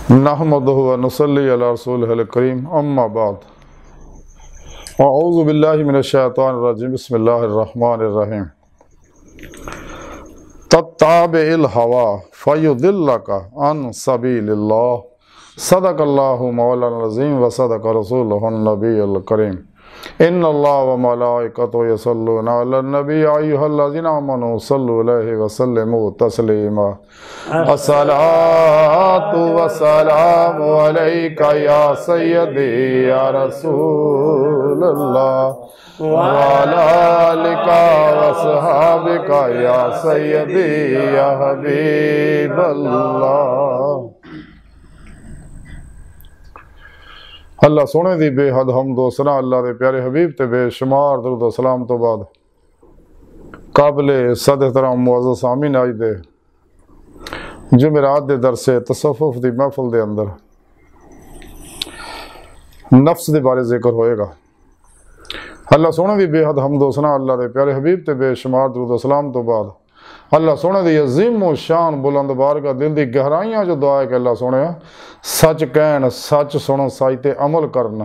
नहमदुहु व नुसल्ली अला रसूलिहिल करीम अम्मा बाद अऊज़ु बिल्लाहि मिनश शैतानिर रजीम बिस्मिल्लाहिर रहमानिर रहीम तत्ताबिल हवा फयुदिल्लका अन सबीलिल्लाह सदक़ल्लाहु मौलाना अज़ीम व सदक़ रसूलुहुन नबियुल करीम इन्नल्लाह व मलाइकतहु यसल्लूना अलन नबी अय्युहल्लज़ीना आमनू सल्लु अलैहि व सल्लिमू तस्लीमा अस्सलातु वस्सलामु अलैका या सय्यदी या रसूलल्लाह व अला आलिका व सहाबिका या सय्यदी या हबीबल्लाह। अल्लाह सोने दी बेहद हमदो सना अल्लाह दे प्यारे हबीब ते बेशुमार दरूद व सलाम तो बाद काबिल सद एहतराम मुअज़्ज़ज़ सामीन आज दे जुमेरात दे दरसे तसव्वुफ दी महफिल दे अंदर नफ्स दे बारे जिक्र होएगा। अल्लाह सोने दी बेहद हमदो सना अल्लाह दे प्यारे हबीब ते बेशुमार दरूद व सलाम तो बाद अल्लाह सोने दी अजीम व शान बुलंद बारगाह दिल दी गहराइयां जो दुआ है कि अल्लाह सोने सच कहन सच सुनो सच ते अमल करन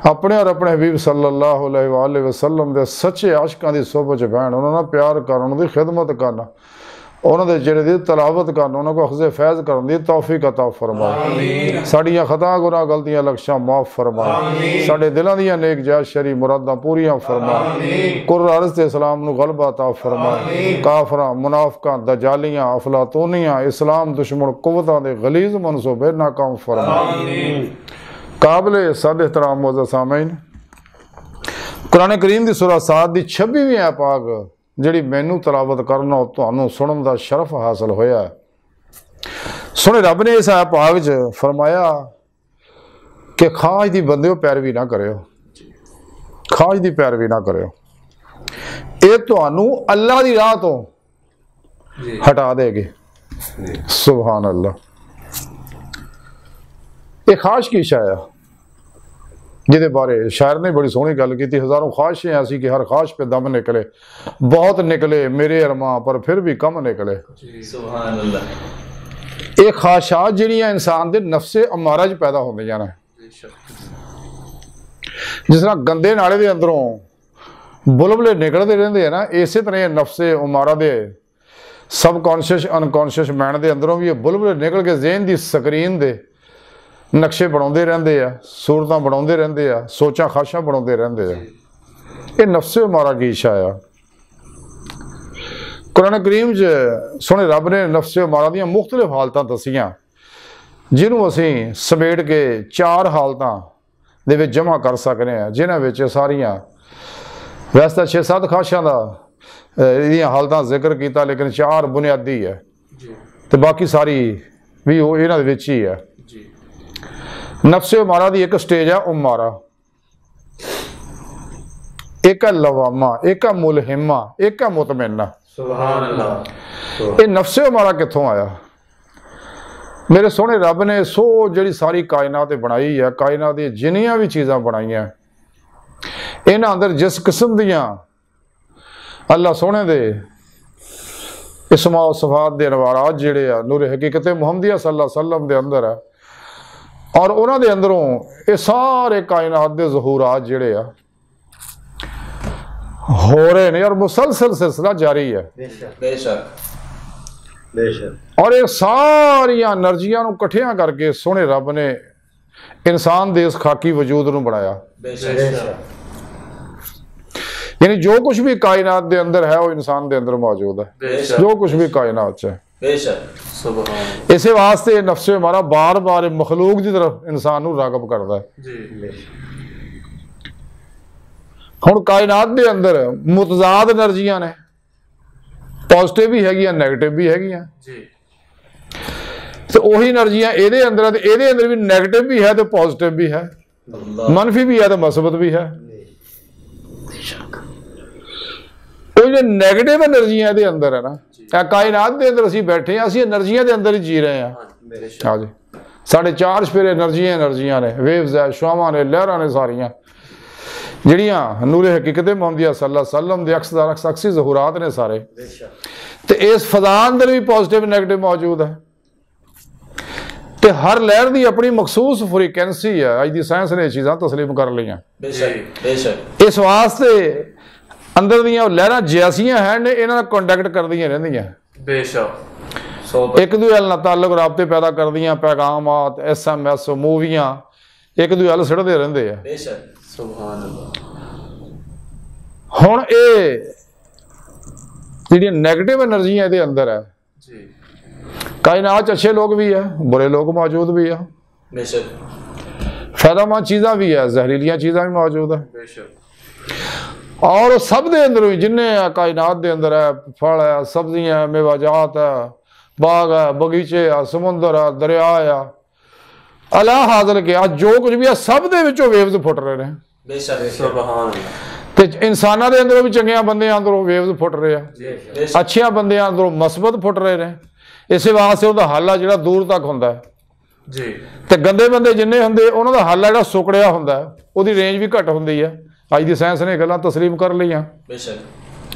अपने और अपने हबीब सल्लल्लाहु अलैहि वसल्लम दे सच्चे आशिकां दी सोहबत च बहन उन्हां नाल प्यार करन उन्हां दी खिदमत करन उन्हां दे जेहड़े दी तलावत करन उन्हां को अख़ज़े फैज़ करन दी तौफीक अता फरमाए। साड़ियां खता गुनाह गलतियां लक्ष्यां माफ़ फरमाए। साडे दिलां दियां नेक जायज़ शरी मुरादां पूरियां फरमाए। कुर अर्ज़ ते इस्लाम नूं गलबा अता फरमाए। काफरां मुनाफिकां दजालियां अफलातूनियां इस्लाम दुश्मन कुव्वतां दे गलीज़ मनसूबे नाकाम फरमाए। काबिल सद एहतराम मुअज़्ज़ज़ सामीन कुरान करीम दी सूरह साद दी 26वीं आयत पाक जिहड़ी मैनू तलावत करना तुहानू सुनन दा शरफ हासिल होया है। सुने रब ने इस आयत पाक च फरमाया कि ख्वाहिश दी बंदे पैरवी ना करियो, ख्वाहिश दी पैरवी ना करियो, ये तुहानू अल्लाह दी राह तो हटा देगी। सुभान अल्लाह। ये ख्वाहिश की शय है जिहदे बारे शायर ने बड़ी सोहनी गल की। हज़ारों ख्वाहिशें ऐसी कि हर ख्वाहिश पे दम निकले, बहुत निकले मेरे अरमां पर फिर भी कम निकले। सुभान अल्लाह। ये ख्वाहिशात जिहड़ियां इंसान दे नफ्से अमारा च पैदा होंदियां ने। जिस तरह गंदे नाले दे अंदरों बुलबुले निकलते रहंदे हैं ना, इसे तरह नफ्से अमारा दे सबकॉन्शियस अनकॉन्शियस माइंड दे अंदरों भी ये बुलबुले निकल के ज़हन दी स्क्रीन दे नक्शे बनाते रहते हैं, सूरतां बनाते रहते हैं, सोचा ख्वाहिशां बनाते रहते हैं। ये नफ्से अमारा की इशाया कुरान करीम च सुने रब ने नफ्से अमारा दियां मुख्तलिफ हालतां दसियां जिन्हों असीं समेट के 4 हालतां दे विच जमा कर सकते हैं, जिन्हां विच सारियां वैसे तो 6-7 ख्वाहिशां दा इहदियां हालतां जिक्र किया, लेकिन 4 बुनियादी है तो बाकी सारी भी इन्हां दे विच ही है। नफ्से अमारा दी एक स्टेज है उमारा, एक है लवामा, एक है मुलहिमा, एक है मुतमन्ना। सुभान अल्लाह। ये नफ्से अमारा कित्थों आया? मेरे सोहने रब ने सो जिहड़ी सारी कायनात बनाई है, कायनात दी जिन्नियां भी चीज़ां बनाईयां इन्हां अंदर जिस किस्म दियां अल्लाह सोहने दे इस्मा सिफात दे नवारात जिहड़े आ नूर हकीकत मुहम्मदिया सल्लल्लाहु अलैहि वसल्लम दे अंदर है और उन्हां दे अंदरों ये सारे कायनात दे ज़हूरात जिहड़े आ हो रहे ने और मुसलसल सिलसिला जारी है। बेशक बेशक। और ये सारियां एनर्जियां नूं इकट्ठियां करके सोहने रब ने इंसान दे इस खाकी वजूद नूं बनाया। यानी जो कुछ भी कायनात दे अंदर है वो इंसान दे अंदर मौजूद है, जो कुछ भी कायनात च है। इस वास्ते नफ्से हमारा बार बार मखलूक की तरफ इंसान नूं रागब करता है। हुण कायनात दे अंदर मुतजाद एनर्जियां ने, पॉजिटिव भी हैगियां नैगेटिव भी हैगियां, तो वही एनर्जियां एदे अंदर ते एदे अंदर भी नैगेटिव भी है तो पॉजिटिव भी है, मनफी भी है तो मसबत भी है। वो जो नैगेटिव एनर्जियां एदे अंदर है ना, कायनात दे अंदर असीं बैठे हैं, असीं एनर्जियां दे अंदर ही जी रहे हैं। हाँ जी, साढ़े 4 छफेरे एनर्जियां ने, वेव्स है, शुआवां ने, लहरां ने, सारियां जिहड़ियां नूर हकीकत मुहम्मदिया सल्लल्लाहु अलैहि वसल्लम दे अक्सी ज़हूरात ने सारे। तो इस फज़ा अंदर भी पॉजिटिव नैगेटिव मौजूद है। ਤੇ ਹਰ ਲਹਿਰ ਦੀ ਆਪਣੀ ਮਖਸੂਸ ਫ੍ਰੀਕੁਐਂਸੀ ਹੈ। ਅੱਜ ਦੀ ਸਾਇੰਸ ਨੇ ਇਹ ਚੀਜ਼ਾਂ ਤਸਲੀਮ ਕਰ ਲਈਆਂ। बेशक बेशक ਇਸ ਵਾਸਤੇ ਅੰਦਰ ਦੀਆਂ ਲਹਿਰਾਂ ਜੈਸੀਆਂ ਹਨ ਨੇ ਇਹਨਾਂ ਨਾਲ ਕੰਟੈਕਟ ਕਰਦੀਆਂ ਰਹਿੰਦੀਆਂ। बेशक ਇੱਕ ਦੂਜੇ ਨਾਲ ਤਾਲੁਕ ਰਾਬਤੇ ਪੈਦਾ ਕਰਦੀਆਂ, ਪੈਗਾਮਾਤ, SMS, ਮੂਵੀਆਂ ਇੱਕ ਦੂਜੇ ਨਾਲ ਸਿੱਟਦੇ ਰਹਿੰਦੇ ਆ। बेशक सुभान अल्लाह ਹੁਣ ਇਹ ਜਿਹੜੀਆਂ ਨੈਗੇਟਿਵ એનર્ਜੀਆਂ ਇਹਦੇ ਅੰਦਰ ਹੈ, जी ਕਾਇਨਾਤ 'ਚ ਅੱਛੇ ਲੋਕ ਵੀ ਹੈ, ਬੁਰੇ ਲੋਕ ਮੌਜੂਦ ਵੀ ਆ, बेशक ਫਾਇਦਾਮੰਦ ਚੀਜ਼ਾਂ ਵੀ ਹੈ, ਜ਼ਹਿਰੀਲੀਆਂ ਚੀਜ਼ਾਂ ਵੀ ਮੌਜੂਦ ਹੈ। बेशक ਔਰ ਸਭ ਦੇ ਅੰਦਰ ਵੀ ਜਿੰਨੇ ਆ ਕਾਇਨਾਤ ਦੇ ਅੰਦਰ ਹੈ, ਫਲ ਹੈ, ਸਬਜ਼ੀਆਂ, ਮੇਵਾਜਾਤ ਹੈ, ਬਾਗ ਹੈ, ਬਗੀਚੇ ਆ, ਸਮੁੰਦਰ ਆ, ਦਰਿਆ ਆ, ਅਲਾ ਹਾਜ਼ਰ ਗਿਆ ਜੋ ਕੁਝ ਵੀ ਆ, ਸਭ ਦੇ ਵਿੱਚੋਂ ਵੇਵਜ਼ ਫੁੱਟ ਰਹੇ ਨੇ। बेशक सुभान अल्लाह ਤੇ ਇਨਸਾਨਾਂ ਦੇ ਅੰਦਰੋਂ ਵੀ ਚੰਗਿਆਂ ਬੰਦਿਆਂ ਅੰਦਰੋਂ ਵੇਵਜ਼ ਫੁੱਟ ਰਹੇ ਆ, बेशक ਅੱਛਿਆਂ ਬੰਦਿਆਂ ਅੰਦਰੋਂ ਮਸਬਤ ਫੁੱਟ ਰਹੇ ਨੇ। ਇਸੇ ਵਾਸਤੇ ਉਹਦਾ ਹੱਲ ਆ ਜਿਹੜਾ ਦੂਰ ਤੱਕ ਹੁੰਦਾ ਹੈ, जी ਤੇ ਗੰਦੇ ਬੰਦੇ ਜਿੰਨੇ ਹੁੰਦੇ ਉਹਨਾਂ ਦਾ ਹੱਲ ਆ ਜਿਹੜਾ ਸੁਕੜਿਆ ਹੁੰਦਾ ਹੈ, ਉਹਦੀ ਰੇਂਜ ਵੀ ਘੱਟ ਹੁੰਦੀ ਹੈ। ਅੱਜ ਦੀ ਸਾਇੰਸ ਨੇ ਗੱਲਾਂ ਤਸਲੀਮ ਕਰ ਲਈਆਂ। बेशक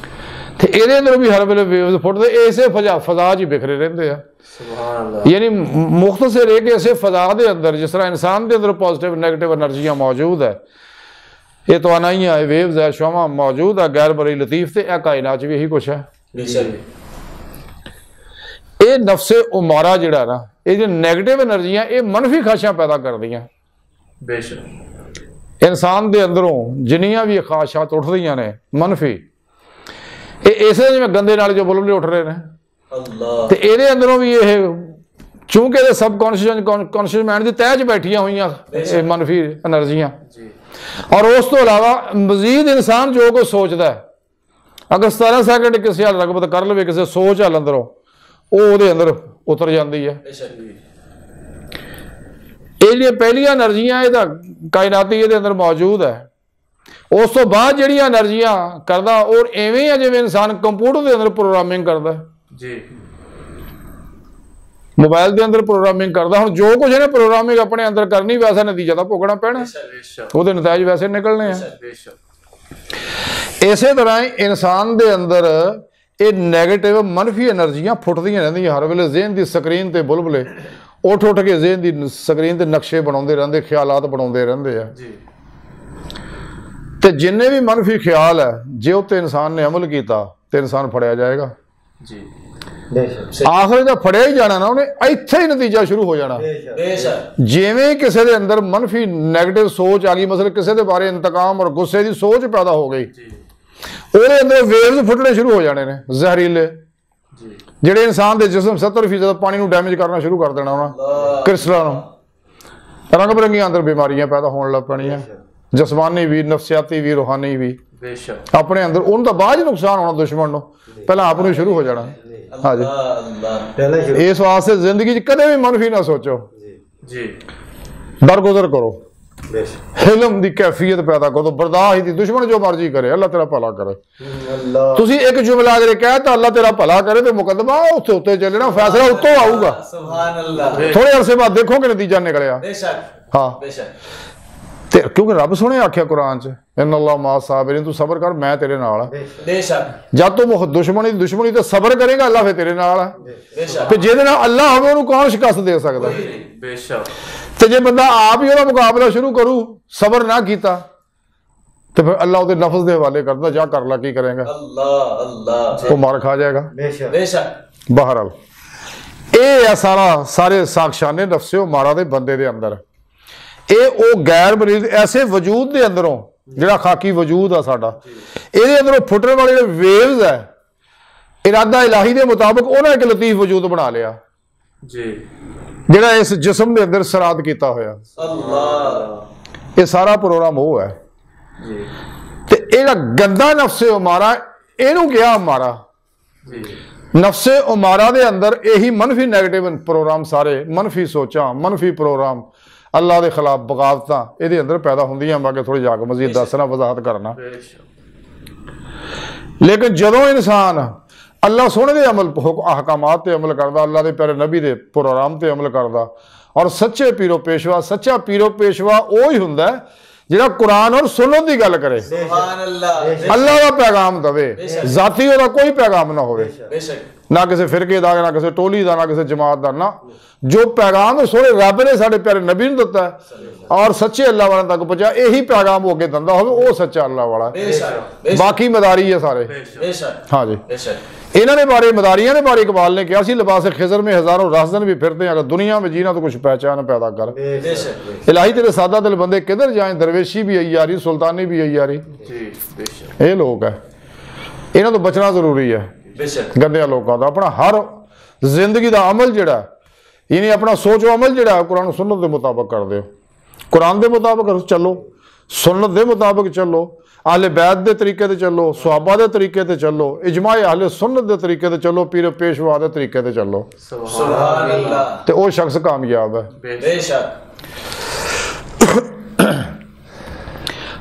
ਤੇ ਇਹਦੇ ਅੰਦਰ ਵੀ ਹਰ ਵੇਲੇ ਵੇਵਜ਼ ਫੁੱਟਦੇ, ਇਸੇ ਫਜ਼ਾ 'ਚ ਹੀ ਬਿਖਰੇ ਰਹਿੰਦੇ ਆ। सुभान अल्लाह ਯਾਨੀ ਮੁਖਤਸਰ ਇਹ ਕਿ ਇਸੇ ਫਜ਼ਾ ਦੇ ਅੰਦਰ ਜਿਸ ਤਰ੍ਹਾਂ ਇਨਸਾਨ ਦੇ ਅੰਦਰ ਪੋਜ਼ਿਟਿਵ ਨੈਗੇਟਿਵ એનર્ਜੀਆਂ ਮੌਜੂਦ ਹੈ, ਇਹ ਤਵਾਨਾਈਆਂ, ਇਹ ਵੇਵਜ਼ ਹੈ, ਸ਼ੁਆਵਾਂ ਮੌਜੂਦ ਹੈ, ਗੈਰ ਬਰੀ ਲਤੀਫ, ਤੇ ਇਹ ਕਾਇਨਾਤ 'ਚ ਵੀ ਇਹੀ ਕੁਛ ਹੈ। बेशक ਇਹ ਨਫਸੇ ਉਮਾਰਾ ਜਿਹੜਾ ਨਾ, ਇਹ ਜੋ ਨੈਗੇਟਿਵ એનર્ਜੀਆਂ ਇਹ ਮਨਫੀ ਖਾਸ਼ਾਂ ਪੈਦਾ ਕਰਦੀਆਂ। बेशक ਇਨਸਾਨ ਦੇ ਅੰਦਰੋਂ ਜਿੰਨੀਆਂ ਵੀ ਖਾਸ਼ਾਤ ਉੱਠਦੀਆਂ ਨੇ ਮਨਫੀ, ਇਹ ਇਸੇ ਜਿਵੇਂ ਗੰਦੇ ਨਾਲ ਜੋ ਬੁਲਬੁਲੇ ਉੱਠ ਰਹੇ ਨੇ, अल्लाह ਤੇ ਇਹਦੇ ਅੰਦਰੋਂ ਵੀ ਇਹ ਚੂੰਕਿ ਇਹਦੇ ਸਬਕੌਂਸ਼ੀਅਸ ਮਾਈਂਡ ਦੀ ਤਹਿ 'ਚ ਬੈਠੀਆਂ ਹੋਈਆਂ ਇਹ ਮਨਫੀ એનર્ਜੀਆਂ। जी ਔਰ ਉਸ ਤੋਂ ਇਲਾਵਾ ਮਜ਼ੀਦ ਇਨਸਾਨ ਜੋ ਕੁਝ ਸੋਚਦਾ ਹੈ, ਅਗਰ 17 ਸੈਕਿੰਡ ਕਿਸੇ ਹਾਲ ਰਗਬਤ ਕਰ ਲਵੇ, ਕਿਸੇ ਸੋਚ ਹਾਲ ਅੰਦਰੋਂ, ਉਹ ਉਹਦੇ ਅੰਦਰ ਉਤਰ ਜਾਂਦੀ ਹੈ। बेशक ਇਹ ਜਿਹੜੀਆਂ ਪਹਿਲੀਆਂ એનર્ਜੀਆਂ ਇਹਦਾ ਕਾਇਨਾਤੀ ਇਹਦੇ ਅੰਦਰ ਮੌਜੂਦ ਹੈ। ਉਸ ਤੋਂ ਬਾਅਦ ਜਿਹੜੀਆਂ એનર્ਜੀਆਂ ਕਰਦਾ ਉਹ ਐਵੇਂ ਆ ਜਿਵੇਂ ਇਨਸਾਨ ਕੰਪਿਊਟਰ ਦੇ ਅੰਦਰ ਪ੍ਰੋਗਰਾਮਿੰਗ ਕਰਦਾ, जी ਮੋਬਾਈਲ ਦੇ ਅੰਦਰ ਪ੍ਰੋਗਰਾਮਿੰਗ ਕਰਦਾ। ਹੁਣ ਜੋ ਕੁਝ ਇਹਨੇ ਪ੍ਰੋਗਰਾਮਿੰਗ ਆਪਣੇ ਅੰਦਰ ਕਰਨੀ, ਵੈਸਾ ਨਤੀਜਾ ਤਾਂ ਭੋਗਣਾ ਪੈਣਾ, बेशक ਉਹਦੇ ਨਤੀਜੇ ਵੈਸੇ ਨਿਕਲਣੇ ਆ। बेशक ਇਸੇ ਤਰ੍ਹਾਂ ਹੀ ਇਨਸਾਨ ਦੇ ਅੰਦਰ ਇਹ ਨੈਗੇਟਿਵ ਮਨਫੀ એનર્ਜੀਆਂ ਫੁੱਟਦੀਆਂ ਰਹਿੰਦੀਆਂ ਹਰ ਵੇਲੇ। ਜ਼ਿਹਨ ਦੀ ਸਕਰੀਨ ਤੇ ਬੁਲਬੁਲੇ ਉੱਠ ਉੱਠ ਕੇ ਜ਼ਿਹਨ ਦੀ ਸਕਰੀਨ ਤੇ ਨਕਸ਼ੇ ਬਣਾਉਂਦੇ ਰਹਿੰਦੇ, ਖਿਆਲਾਤ ਬਣਾਉਂਦੇ ਰਹਿੰਦੇ ਆ। जी ਤੇ ਜਿੰਨੇ ਵੀ ਮਨਫੀ ਖਿਆਲ ਹੈ, ਜੇ ਉੱਤੇ ਇਨਸਾਨ ਨੇ ਅਮਲ ਕੀਤਾ ਤੇ ਇਨਸਾਨ ਫੜਿਆ ਜਾਏਗਾ। जी बेशक ਆਖਰ ਦਾ ਫੜਿਆ ਹੀ ਜਾਣਾ ਨਾ, ਉਹਨੇ ਇੱਥੇ ਹੀ ਨਤੀਜਾ ਸ਼ੁਰੂ ਹੋ ਜਾਣਾ। बेशक ਜਿਵੇਂ ਕਿਸੇ ਦੇ ਅੰਦਰ ਮਨਫੀ ਨੈਗੇਟਿਵ ਸੋਚ ਆ ਗਈ, ਮਸਲ ਕਿਸੇ ਦੇ ਬਾਰੇ ਇੰਤਕਾਮ ਔਰ ਗੁੱਸੇ ਦੀ ਸੋਚ ਪੈਦਾ ਹੋ ਗਈ, जी ਉਹਦੇ ਅੰਦਰ ਵੇਵਜ਼ ਫੁੱਟਣੇ ਸ਼ੁਰੂ ਹੋ ਜਾਣੇ ਨੇ ਜ਼ਹਿਰੀਲੇ, जी ਜਿਹੜੇ ਇਨਸਾਨ ਦੇ ਜਿਸਮ 70% ਪਾਣੀ ਨੂੰ ਡੈਮੇਜ ਕਰਨਾ ਸ਼ੁਰੂ ਕਰ ਦੇਣਾ ਉਹਨਾਂ ਕ੍ਰਿਸਟਲਾਂ ਨੂੰ। ਰੰਗ ਬਰੰਗੀਆਂ ਅੰਦਰ ਬਿਮਾਰੀਆਂ ਪੈਦਾ ਹੋਣ ਲੱਗ ਪੈਣੀਆਂ, ਜਸਮਾਨੀ ਵੀ, ਨਫਸਿਆਤੀ ਵੀ, ਰੂਹਾਨੀ ਵੀ। बेशक ਆਪਣੇ ਅੰਦਰ ਉਹਨੂੰ ਤਾਂ ਬਾਅਦ 'ਚ ਨੁਕਸਾਨ ਹੋਣਾ ਦੁਸ਼ਮਣ ਨੂੰ, ਪਹਿਲਾਂ ਆਪ ਨੂੰ ਸ਼ੁਰੂ ਹੋ ਜਾਣਾ। ਹਾਂਜੀ, अल्लाह ਇਸ ਵਾਸਤੇ ਜ਼ਿੰਦਗੀ 'ਚ ਕਦੇ ਵੀ ਮਨਫੀ ਨਾ ਸੋਚੋ, जी ਦਰਗੁਜ਼ਰ ਕਰੋ, ਹਿਲਮ ਦੀ ਕੈਫੀਅਤ ਪੈਦਾ ਕਰੋ, ਬਰਦਾਸ਼ਤ ਦੀ। ਦੁਸ਼ਮਣ ਜੋ ਮਰਜ਼ੀ ਕਰੇ, ਅੱਲਾਹ ਤੇਰਾ ਭਲਾ ਕਰੇ। ਤੁਸੀਂ ਇੱਕ ਜੁਮਲਾ ਅਗਰ ਕਹਿ ਤਾਂ ਅੱਲਾਹ ਤੇਰਾ ਭਲਾ ਕਰੇ, ਤੇ ਮੁਕੱਦਮਾ ਉੱਤੇ ਚੱਲਣਾ, ਫੈਸਲਾ ਉੱਤੋਂ ਆਊਗਾ। सुभान अल्लाह ਥੋੜੇ ਅਰਸੇ ਬਾਅਦ ਦੇਖੋਗੇ ਨਤੀਜਾ ਨਿਕਲਿਆ। बेशक ਹਾਂ, बेशक ਤੇ ਕਿਉਂਕਿ ਰੱਬ ਸੋਹਣੇ ਆਖਿਆ ਕੁਰਾਨ 'ਚ, ਇਨ ਅੱਲਾਹ ਮਾ ਸਾਬਰੀਨ, ਤੂੰ ਸਬਰ ਕਰ, ਮੈਂ ਤੇਰੇ ਨਾਲ ਆ। बेशक ਜਦ ਤੂੰ ਦੁਸ਼ਮਣੀ ਤੇ ਸਬਰ ਕਰੇਗਾ, ਅੱਲਾਹ ਫਿਰ ਤੇਰੇ ਨਾਲ ਆ। बेशक ਤੇ ਜਿਹਦੇ ਨਾਲ ਅੱਲਾਹ ਹੋਵੇ ਉਹਨੂੰ ਕੌਣ ਸ਼ਿਕਸਤ ਦੇ ਸਕਦਾ? बेशक ਤੇ ਜੇ ਬੰਦਾ ਆਪ ਹੀ ਉਹਦਾ ਮੁਕਾਬਲਾ ਸ਼ੁਰੂ ਕਰੂ, ਸਬਰ ਨਾ ਕੀਤਾ, ਤੇ ਫਿਰ ਅੱਲਾਹ ਉਹਦੇ ਨਫਸ ਦੇ ਹਵਾਲੇ ਕਰਦਾ, ਜਾ ਕਰ ਲਾ, ਕੀ ਕਰੇਗਾ? अल्लाह अल्लाह ਉਹ ਮਾਰ ਖਾ ਜਾਏਗਾ। बेशक ਬਹਰਹਾਲ ਇਹ ਆ ਸਾਰੇ ਸਾਖਸ਼ਾਨੇ ਨਫਸਿਓ ਮਾਰਾ ਦੇ ਬੰਦੇ ਦੇ ਅੰਦਰ। ਇਹ ਉਹ ਗੈਰ ਮਰੀਜ਼ ਐਸੇ ਵਜੂਦ ਦੇ ਅੰਦਰੋਂ, ਜਿਹੜਾ ਖਾਕੀ ਵਜੂਦ ਆ ਸਾਡਾ, ਇਹਦੇ ਅੰਦਰੋਂ ਫੁੱਟਣ ਵਾਲੇ ਜਿਹੜੇ ਵੇਵਜ਼ ਹੈ, ਇਰਾਦਾ ਇਲਾਹੀ ਦੇ ਮੁਤਾਬਕ ਉਹਨਾਂ ਇੱਕ ਲਤੀਫ ਵਜੂਦ ਬਣਾ ਲਿਆ, जी ਜਿਹੜਾ ਇਸ ਜਿਸਮ ਦੇ ਅੰਦਰ ਸਰਾਦ ਕੀਤਾ ਹੋਇਆ। अल्लाह ਇਹ ਸਾਰਾ ਪ੍ਰੋਗਰਾਮ ਉਹ ਹੈ। जी ਤੇ ਇਹਦਾ ਗੰਦਾ ਨਫਸੇ ਉਮਾਰਾ, ਇਹਨੂੰ ਕਿਹਾ ਉਮਾਰਾ। जी ਨਫਸੇ ਉਮਾਰਾ ਦੇ ਅੰਦਰ ਇਹੀ ਮਨਫੀ ਨੈਗੇਟਿਵ ਪ੍ਰੋਗਰਾਮ, ਸਾਰੇ ਮਨਫੀ ਸੋਚਾਂ, ਮਨਫੀ ਪ੍ਰੋਗਰਾਮ, ਅੱਲਾਹ ਦੇ ਖਿਲਾਫ ਬਗਾਵਤਾਂ ਇਹਦੇ ਅੰਦਰ ਪੈਦਾ ਹੁੰਦੀਆਂ। ਮੈਂ ਅੱਗੇ ਥੋੜੀ ਜਾ ਕੇ ਮਜ਼ੀਦ ਦੱਸਣਾ, ਵਜ਼ਾਹਤ ਕਰਨਾ। बेशक ਲੇਕਿਨ ਜਦੋਂ ਇਨਸਾਨ ਅੱਲਾਹ ਸੋਹਣੇ ਦੇ ਅਹਕਾਮਾਤ ਤੇ ਅਮਲ ਕਰਦਾ, ਅੱਲਾਹ ਦੇ ਪਿਆਰੇ ਨਬੀ ਦੇ ਪ੍ਰੋਗਰਾਮ ਤੇ ਅਮਲ ਕਰਦਾ, ਔਰ ਸੱਚੇ ਪੀਰੋ ਪੇਸ਼ਵਾ, ਸੱਚਾ ਪੀਰੋ ਪੇਸ਼ਵਾ ਉਹ ਹੀ ਹੁੰਦਾ ਜਿਹੜਾ कुरान और सुन्नत की गल करे, सुभान अल्लाह। अल्लाह का पैगाम दवे, जाती ਉਹਦਾ कोई पैगाम ना होवे, बेशक ना किसी फिरके का, ना किसी टोली का, ना किसी जमात का, ना जो पैगाम सोने रब ने साढ़े प्यारे नबी ने दिता है और सच्चे अल्लाह वाले तक पहुंचा, यही पैगाम वो अगे दिंदा होवे, वो सच्चा अल्लाह वाला है। बेशक बाकी मदारी है सारे। बेशक हाँ जी, बेशक इन्होंने बारे मदारियां ने बारे इकबाल ने कहा, लिबास खिजर में हजारों राजदन भी फिरते हैं, अगर दुनिया में जीना तो कुछ पहचान पैदा कर। बेशक इलाही तेरे सादा दिल बंदे किधर जाए, दरवेशी भी आई यारी, सुल्तानी भी आई यारी, जी बेशक ये लोग है, इन्हों तो बचना जरूरी है। बेशक गंदिया लोगों का अपना हर जिंदगी का अमल जिहड़ा यानी अपना सोचो अमल जिहड़ा कुरान सुन्नत के मुताबिक कर दो, कुरान के मुताबिक चलो, सुन्नत के मुताबिक चलो, आहले बैत के तरीके से चलो, सहाबा के तरीके से चलो, इजमाए आहले सुन्नत के तरीके से चलो, पीर पेशवा के तरीके से चलो, सुभान अल्लाह। तो वह शख्स कामयाब है। बेशक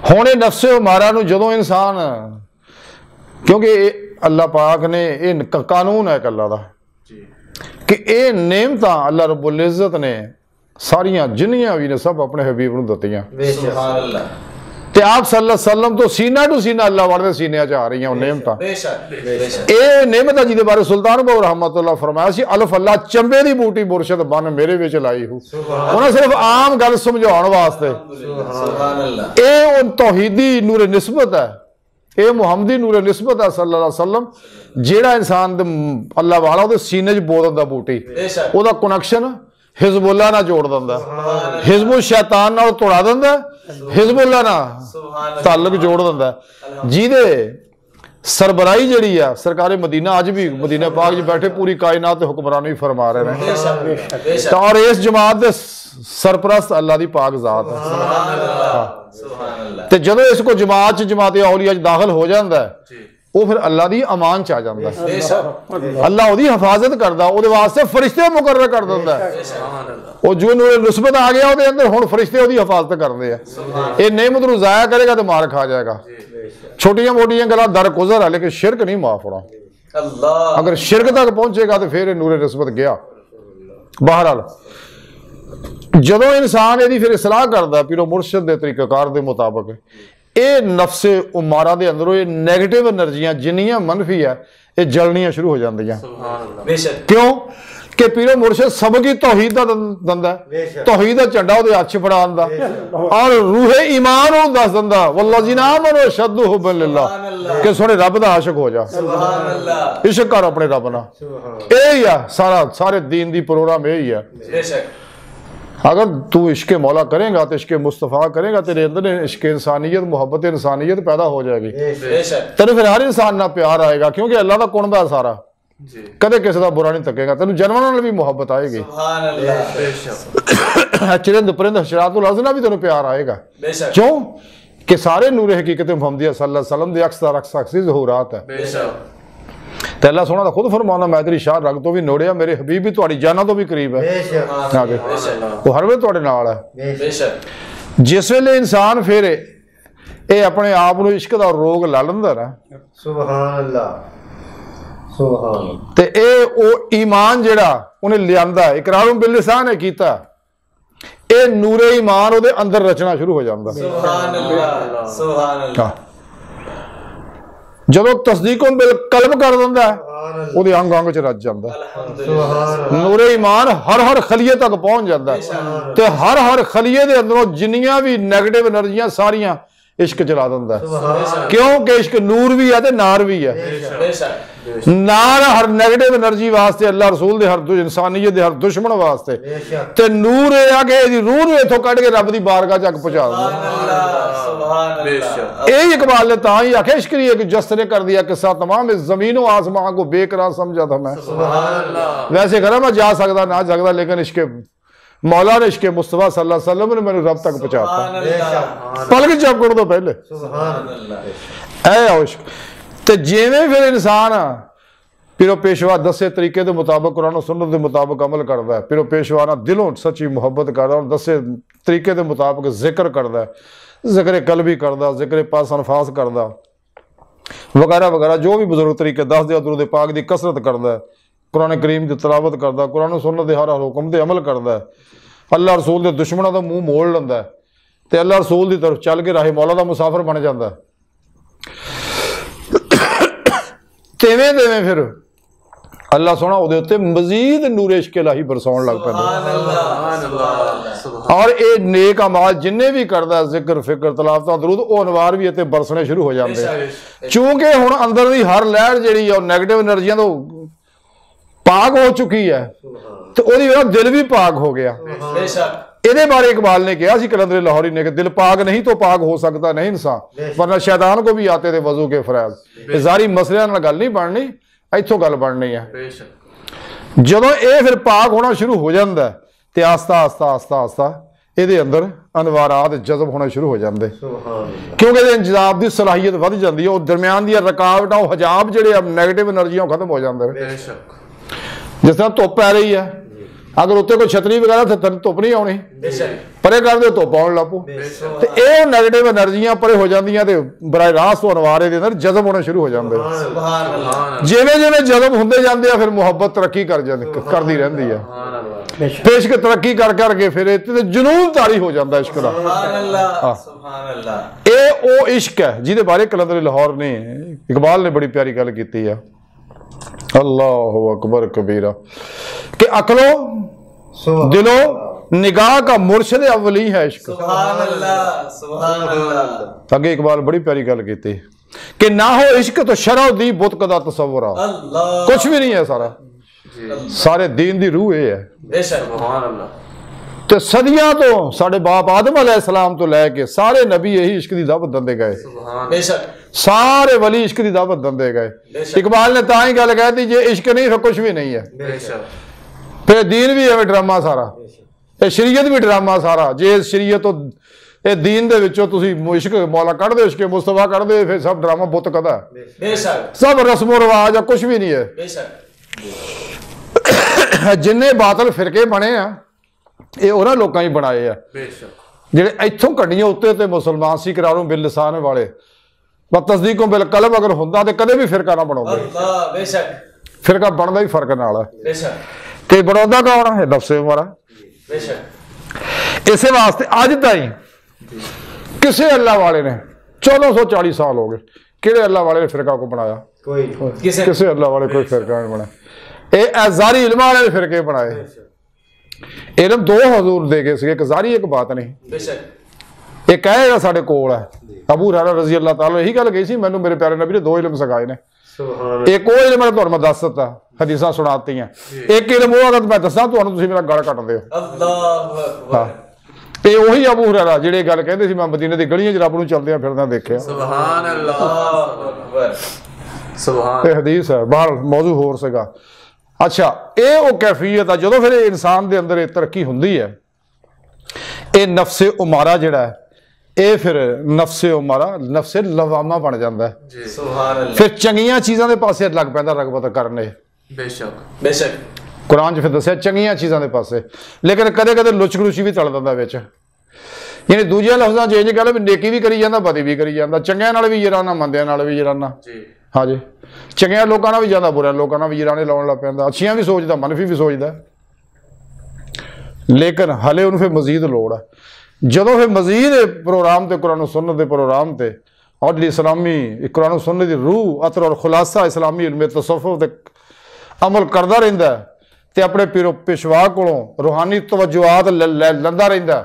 हुणे नफ्से उमारा नूं जदों इंसान, क्योंकि अल्लाह पाक ने यह कानून है अल्लाह का जी कि ये नेमतां अल्लाह रब्बुल इज़्ज़त ने सारियां जिन्नियां भी ने सब अपने हबीब नूं दित्तियां, सुभान अल्लाह। ते आप सल्लल्लाहु अलैहि वसल्लम तो सीना टू सीना अल्लाह वाले दे सीने च आ रही हैं नेमतां। बेशक बेशक ये नेमत जिहदे बारे सुल्तान बहु रहमतुल्लाह फरमाया सी, अल्फ अल्लाह चंबे दी बूटी मुर्शद बन मेरे विच लाई हूं, उन्हें सिर्फ आम गल समझाउण वास्ते। सुभान अल्लाह। ये तौहीदी नूर निस्बत है, ये मुहम्मदी नूर निस्बत है सल्लल्लाहु अलैहि वसल्लम, जेड़ा इंसान दे अल्लाह वाला उहदे सीने च बो दिंदा बूटी, बेशक ਉਹਦਾ कनैक्शन हिजबुल्ला ना जोड़ दिंदा, हिजबुल शैतान नाल तोड़ा दिंदा, हिजबुल्ला ना सुभान अल्लाह। ताल्लुक जोड़ दिंदा, जिहदे सरबराही जिहड़ी आ सरकारे मदीना अज भी मदीना पाक च बैठे पूरी कायनात ते हुक्मरानी फरमा रहे हैं। बेशक बेशक तो और इस जमात दे सरपरस्त अल्लाह दी पाक जात है। सुभान अल्लाह। सुभान अल्लाह। ते जदों इसको जमात जमाते औलिया च दाखिल हो जाता है, जी वो फिर अल्लाह दी अमान च आ जाता है, बेशक अल्लाह ਉਹਦੀ हिफाजत करदा, ਉਹਦੇ वास्ते फरिश्ते मुकर्रर कर दिंदा है। सुभान अल्लाह। ਉਹ ਜੋ ਨੂਰ ਨਿਸਬਤ ਆ ਗਿਆ ਉਹਦੇ ਅੰਦਰ, ਹੁਣ ਫਰਿਸ਼ਤੇ ਉਹਦੀ ਹਿਫਾਜ਼ਤ ਕਰਦੇ ਆ। ਇਹ नेमत ਨੂੰ ਜ਼ਾਇਆ ਕਰੇਗਾ ਤੇ ਮਾਰ ਖਾ ਜਾਏਗਾ। छोटियां मोटियां गल्लां दरगुजर है, लेकिन शिरक नहीं माफ होना। अल्लाह। अगर शिरक तक पहुंचेगा तो फिर नूर निस्बत गया। बहरहाल जदों इंसान यदि फिर इसलाह करता पीरो मुर्शद के तरीकाकार के मुताबिक, ये नफ्से उमारा के अंदरों ये नैगेटिव एनर्जियां जिन्नियां मनफी है ये जलनियां शुरू हो जांदियां। सुभान अल्लाह। बेशक क्यों कि पीरो मुर्शद सबकी तौहीद का दंदा है, तौहीद का झंडा ਉਹਦੇ हथ 'ਚ ਫੜਾਉਣ ਦਾ, और रूहे ईमान ਉਹ ਦੱਸ ਦਿੰਦਾ वल्लज़ीना आमनू अशद्दु हुब्बन लिल्लाह, कि सोने रब दा आशिक हो जा, सुभान अल्लाह। इश्क कर अपने रब नाल। यही है सारे दीन दी प्रोग्राम यही है। बेशक अगर तू इश्क मौला करेगा तो इश्क मुस्तफ़ा करेगा, तेरे अंदर इश्क इंसानियत मोहब्बत इंसानियत पैदा हो जाएगी, बेशक तेरे फिर हर इंसान ना प्यार आएगा, क्योंकि अल्लाह का कुणबा है सारा, जी कदे किसी का बुरा नहीं तकेगा, तेन जानवरों नाल भी मोहब्बत आएगी, सुभान अल्लाह। बेशक चिरिंद परिंद हशरातुल अज़ना भी तेन प्यार आएगा। बेशक क्यों कि सारे नूर हकीकत मुहम्मदिया सल्लल्लाहु अलैहि वसल्लम दे अक्सर अक्सी ज़हूरात है। बेशक ते अल्लाह सोहना खुद फरमाना, मैं तेरी शाह रग तो भी नोड़िया, मेरे हबीब भी तुहाडी जाना तो भी करीब है, आगे वो हर वे तुहाडे नाल है। बेशक जिस वेले इंसान फिर ये अपने आप नूं इश्क दा रोग ला लैंदा ना, सुभान अल्लाह सुभान ते ये ओ ईमान जिहड़ा उन्हें लियांदा है, इकरार बिल लिसान है कीता, ये नूरे ईमान ਉਹਦੇ अंदर रचना शुरू हो जाता। सुभान अल्लाह। सुभान अल्लाह। ਜਦੋਂ तस्दीकों बिल कलम कर दिंदा है, ਉਹਦੇ अंग अंग च रच जाता है, अल्हम्दुलिल्लाह। नूरे ईमान हर हर खलीए तक पहुंच जाता है, ते हर हर खलीए दे अंदरों जिन्नियां भी नेगेटिव एनर्जियां सारियां इश्क चला दिंदा है। क्यों कि इश्क नूर भी है ते नार भी है। बेशक नार हर नेगेटिव एनर्जी वास्ते, अल्लाह रसूल दे हर इंसानियत दे हर दुश्मन वास्ते, ते नूर ये आ के इहदी रूह नूं इथों कढ के रब दी बारगाह तक पहुंचा दिंदा। सुभान अल्लाह। सुभान बेशक अल्लाह। यही इकबाल ने ता ही आखे, इश्क एक जस्त ने कर दिया किस्सा तमाम, इस जमीन और आसमान को बेकरार समझा था मैं, सुभान अल्लाह। वैसे करा मैं जा सकता ना सकता, लेकिन इश्क मौला ने इश्क मुस्तफा सल्लल्लाहु अलैहि वसल्लम ने मैंने रब तक पहुंचाता, सुभान अल्लाह। पलक झपकण तो पहले सुभान अल्लाह। ऐ आओ इश्क। ते जिवें फिर इंसान पिरो पेशवा दसे तरीके के मुताबिक कुरान सुन्नत के मुताबिक अमल करता है, पिरो पेशवा ना दिलों सच्ची मुहब्बत करता है, दसे तरीके के मुताबिक जिक्र करता है, जिक्र कल्बी करता, जिक्र पास अनफास करता वगैरह वगैरह, जो भी बुजुर्ग तरीके दस दिया दुरूद पाक की कसरत करता है, कुरान करीम की तलावत करता, कुरान सुन्नत के हर हुक्म से अमल करता है, अल्लाह रसूल के दुश्मनों का मुँह मोड़ लेंदा है, ਤੇ ਅੱਲਾਹ ਰਸੂਲ ਦੀ ਤਰਫ ਚੱਲ ਕੇ ਰਾਹੇ ਮੌਲਾ ਦਾ ਮੁਸਾਫਰ ਬਣ ਜਾਂਦਾ। ਤਿਵੇਂ ਤਿਵੇਂ ਫਿਰ ਅੱਲਾਹ ਸੋਹਣਾ ਉਹਦੇ ਉੱਤੇ ਮਜ਼ੀਦ ਨੂਰ ਇਸ਼ਕ ਇਲਾਹੀ ਬਰਸਾਉਣ ਲੱਗ ਪੈਂਦਾ। ਔਰ ਇਹ ਨੇਕ ਅਮਾਲ ਜਿੰਨੇ ਵੀ ਕਰਦਾ ਜ਼ਿਕਰ ਫਿਕਰ ਤਲਾਵਤਾਂ ਦਰੂਦ ਉਹ ਅਨਵਾਰ ਵੀ ਇੱਥੇ ਬਰਸਣੇ ਸ਼ੁਰੂ ਹੋ ਜਾਂਦੇ। ਚੂੰਕਿ ਹੁਣ ਅੰਦਰ ਦੀ ਹਰ ਲਹਿਰ ਜਿਹੜੀ ਆ ਨੈਗੇਟਿਵ એનર્ਜੀਆਂ ਤੋਂ ਪਾਕ ਹੋ ਚੁੱਕੀ ਹੈ ਤੇ ਉਹਦੀ ਵਜ੍ਹਾ ਦਿਲ ਵੀ ਪਾਕ ਹੋ ਗਿਆ। ਇਹਦੇ ਬਾਰੇ इकबाल ने कहा सी कलंदर लाहौरी ने कि दिल पाक नहीं तो पाक हो सकता नहीं इंसान वरना शैतान को भी आते थे वजू के फरैज। जारी मसलियां नाल गल नहीं बननी इत्थों गल बननी है। जदों ये फिर पाक होना शुरू हो जाता है तो आस्ता आस्ता आस्ता आस्ता ये अंदर अनवारात जज़ब होना शुरू हो जाते क्योंकि इंतजाब की सलाहियत वध जाती है। दरम्यान दी रुकावटां हजाब जिहड़े नैगेटिव एनर्जियां खत्म हो जाते हैं। जिस तरह धुप पै रही है अगर उत्ते कोई छतरी वगैरह तो धुप नहीं आनी परे कर दो धुप आउण लग पो ते ये नैगेटिव एनर्जियां परे हो जांदियां ते बराह रास्त अनवारे दे अंदर जज़ब होना शुरू हो जाते। जिवें जिवें जज़ब हुंदे जांदे आ फिर मुहब्बत तरक्की करदी रहिंदी है। इश्क तरक्की कर करके फिर इत्ते जुनून तारी हो जाता इश्क दा। ये वो इश्क है जिहदे बारे कलंदर लाहौर ने इकबाल ने बड़ी प्यारी गल कीती है। अल्लाहु अकबर कबीरा कि अकलो दिलो निगाह का मुर्शिद अव्वली है इश्क। आगे इकबाल बड़ी प्यारी गल की थी कि ना हो इश्क तो शरअ दी बुत कदा तसव्वुर कुछ भी नहीं है। सारे दीन दी रूह है। तो सदियां तो साढ़े बाप आदम अलैहिस्सलाम तो लैके सारे नबी यही इश्क की दावत दिंदे गए। सारे वली इश्क की दावत दिंदे गए। इकबाल ने तां ही गल कह दी जे इश्क नहीं फिर कुछ भी नहीं है। फिर दीन भी है ड्रामा सारा, ये शरीयत भी ड्रामा सारा। जे शरीयत तो ये दीन दे विचों तुसीं इश्क मौला कढ़ दे इश्क मुस्तफा कढ़ दे फिर सब ड्रामा बुत कदा सब रस्मो रवाज है कुछ भी नहीं है। जिन्ने बातल फिरके बने आ ये उन्हां लोकां ही बनाए आ जिहड़े इत्थों कड्डियां उत्ते ते मुसलमान सी करारों बिल लिसान वाले व तस्दीकों बिल कलम अगर हुंदा ते कदे भी फिरका ना बनाउंदे। फिरका बनदा ही फर्क नाल है ते बनाउंदा कौन है नफ्से उमरा। इसे वास्ते अज ताईं किसे अल्लाह वाले ने 1440 साल हो गए किहड़े अल्लाह वाले ने फिरका को बनाया किसे अल्लाह वाले कोई फिरका नहीं बनाया। ये ज़ारी इल्म वाले ने फिरके बनाए। इल्म दो हजूर दे गए थे एक ज़ारी एक बात नहीं। ये कहेगा साढ़े कोल है अबू हुरैरा रज़ी अल्लाह ताला यही गल कही सी मैनू मेरे प्यारे नबी ने दो इल्म सिखाए ने। एक वो इल्म है तुहानू मैं दस दिता हदीसां सुणाती हैं। एक इल्म वो अगर मैं दसां तुहानू तुसीं मेरा गल कट दिओ। हाँ ते उही अबू हुरैरा जिहड़े गल कहंदे सी मैं मदीने दी गलियां च रब नूं चलदियां फिरदा देखिया। सुभान अल्लाह सुभान ये हदीस है बाहर मौजू होर सीगा। अच्छा ये वो कैफियत है जो फिर इंसान के अंदर तरक्की होंगी है। ये नफ्से उमारा जिहड़ा है ये फिर नफ्से उमारा नफ्से लवामा बन जाता है। फिर चंगियां चीज़ों के पासे लग पैंदा रगबत करने। बेशक बेशक कुरान च फिर दस्सिया चंगियां चीज़ों के पासे लेकिन कदे कदे लुच खलुची भी तल दिंदा विच यानी दूजे लफ्ज़ां च इंज कह लो नेकी भी करी जांदा बदी भी करी जांदा चंगियां नाल भी जराना मंदियां नाल भी जराना। हाँ जी चंगिया लोगों ना भी जाता बुरे लोगों ना भी जराने लाने लग पैंदा अच्छियां भी सोचता मनफी भी सोचता लेकिन हले उन्हें फिर मजीद लोड़ है। जदों फिर मजीद प्रोग्राम ते कुरान सुन्नत के प्रोग्राम ते और इस्लामी कुरान सुन्नत की रूह अतर और खुलासा इस्लामी इल्म तसव्वुफ ते अमल करता रहिंदा ते अपने पीरो पेशवा कोलों रूहानी तवज्जुहात लंदा रहिंदा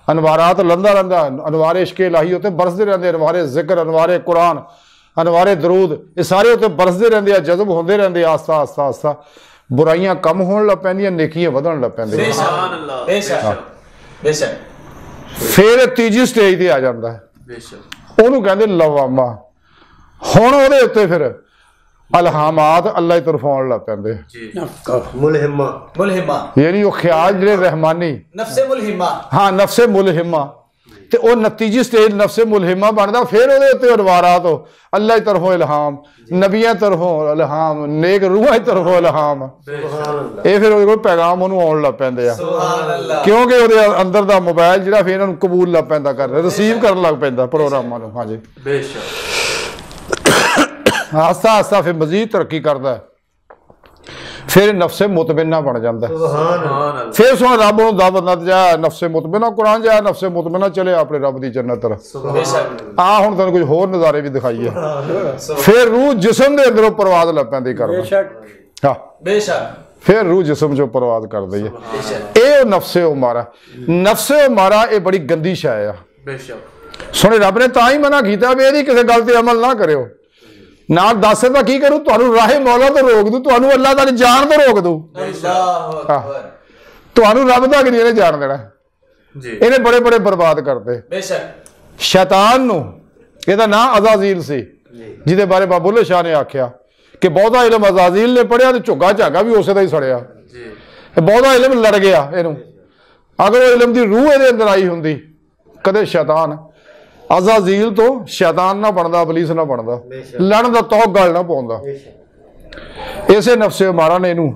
अनवारात लंदा रहिंदा। अनवारे इश्क इलाही उत्ते बरसदे रहिंदे अनवारे जिक्र अनवारे कुरान अनवारे दरूद ये सारे उत्ते बरसते रहंदे जज़ब होंदे रहंदे आस्ता आस्ता आस्ता बुराइयां कम होण लग पैंदियां नेकियां वधण लग पैंदियां। फिर तीजी स्टेज ते आ जांदा है ओनू कहंदे लवामा। हुण ओहदे उत्ते फिर अलहामात अल्लाह की तरफों आउण लग पैंदे मुलहिमा मुलहिमा यानी वो ख्याल जिहड़े रहमानी नफ्से मुलहिमा। हाँ नफ्से मुलहिमा ते ओ नतीजी स्टेज नफ्से मुलहिमा बनता। फिर ओहदे उत्ते अनवारात अल्लाह की तरफों इल्हाम नबियां तरफों इल्हाम नेक रूहां की तरफों इल्हाम ये फिर ओहदे कोल पैगाम ओनू आउण लग पैंदे आ क्योंकि ओहदे अंदर दा मोबाइल जिहड़ा फिर इन्हां नूं कबूल लग पैंदा कर रिसीव करन लग पैंदा प्रोग्रामां नूं। हाँ जी बेशक आस्ता आस्ता फिर मजीद तरक्की करदा फिर नफ्से मुतमिना बन जाता है। सुभान अल्लाह। सुभान अल्लाह। फिर सुन रब नूं दावत जा नफ्से मुतमिना कुरान जा नफ्से मुतमिना चले अपने रब की जन्नत तरफ। बेशक आ हुण तुहानूं कुछ होर नज़ारे भी दिखाइए। फिर रूह जिस्म दे अंदरों परवाज़ लग पैंदी करना। बेशक हाँ बेशक फिर रूह जिस्म चो परवाज़ कर दी है। बेशक ये नफ्से उमारा नफ्से उमारा ये बड़ी गंदी शै आ। बेशक सुने रब ने तां ही मना किया भी यदि किसी गल ते अमल ना करो ना दस तो की करूँ तुहानूं राहे मौला तो रोक दूँ तुहानूं अल्लाह ताली जान तो रोक दूँ अल्लाहु अकबर तुहानूं रब तक नहीं इन्हें जान देना। जी इन्हें बड़े बड़े बर्बाद करते। बेशक शैतान नूं इहदा नाम अज़ाज़ील सी जिहदे बारे बाबुल्ले शाह ने आख्या कि बहुता इलम अज़ाज़ील ने पढ़िया तो झुग्गा झागा भी उसे दा ही सड़िया। जी बहुता इलम लड़ गया इनू अगर वो इलम की रूह इहदे अंदर आई हुंदी कदे शैतान अज़ाज़ील तो शैतान ना बनता इबलीस ना बनता लड़न का तौक गल ना पाउंदा। बेशक इसे नफ्से मारा ने इनू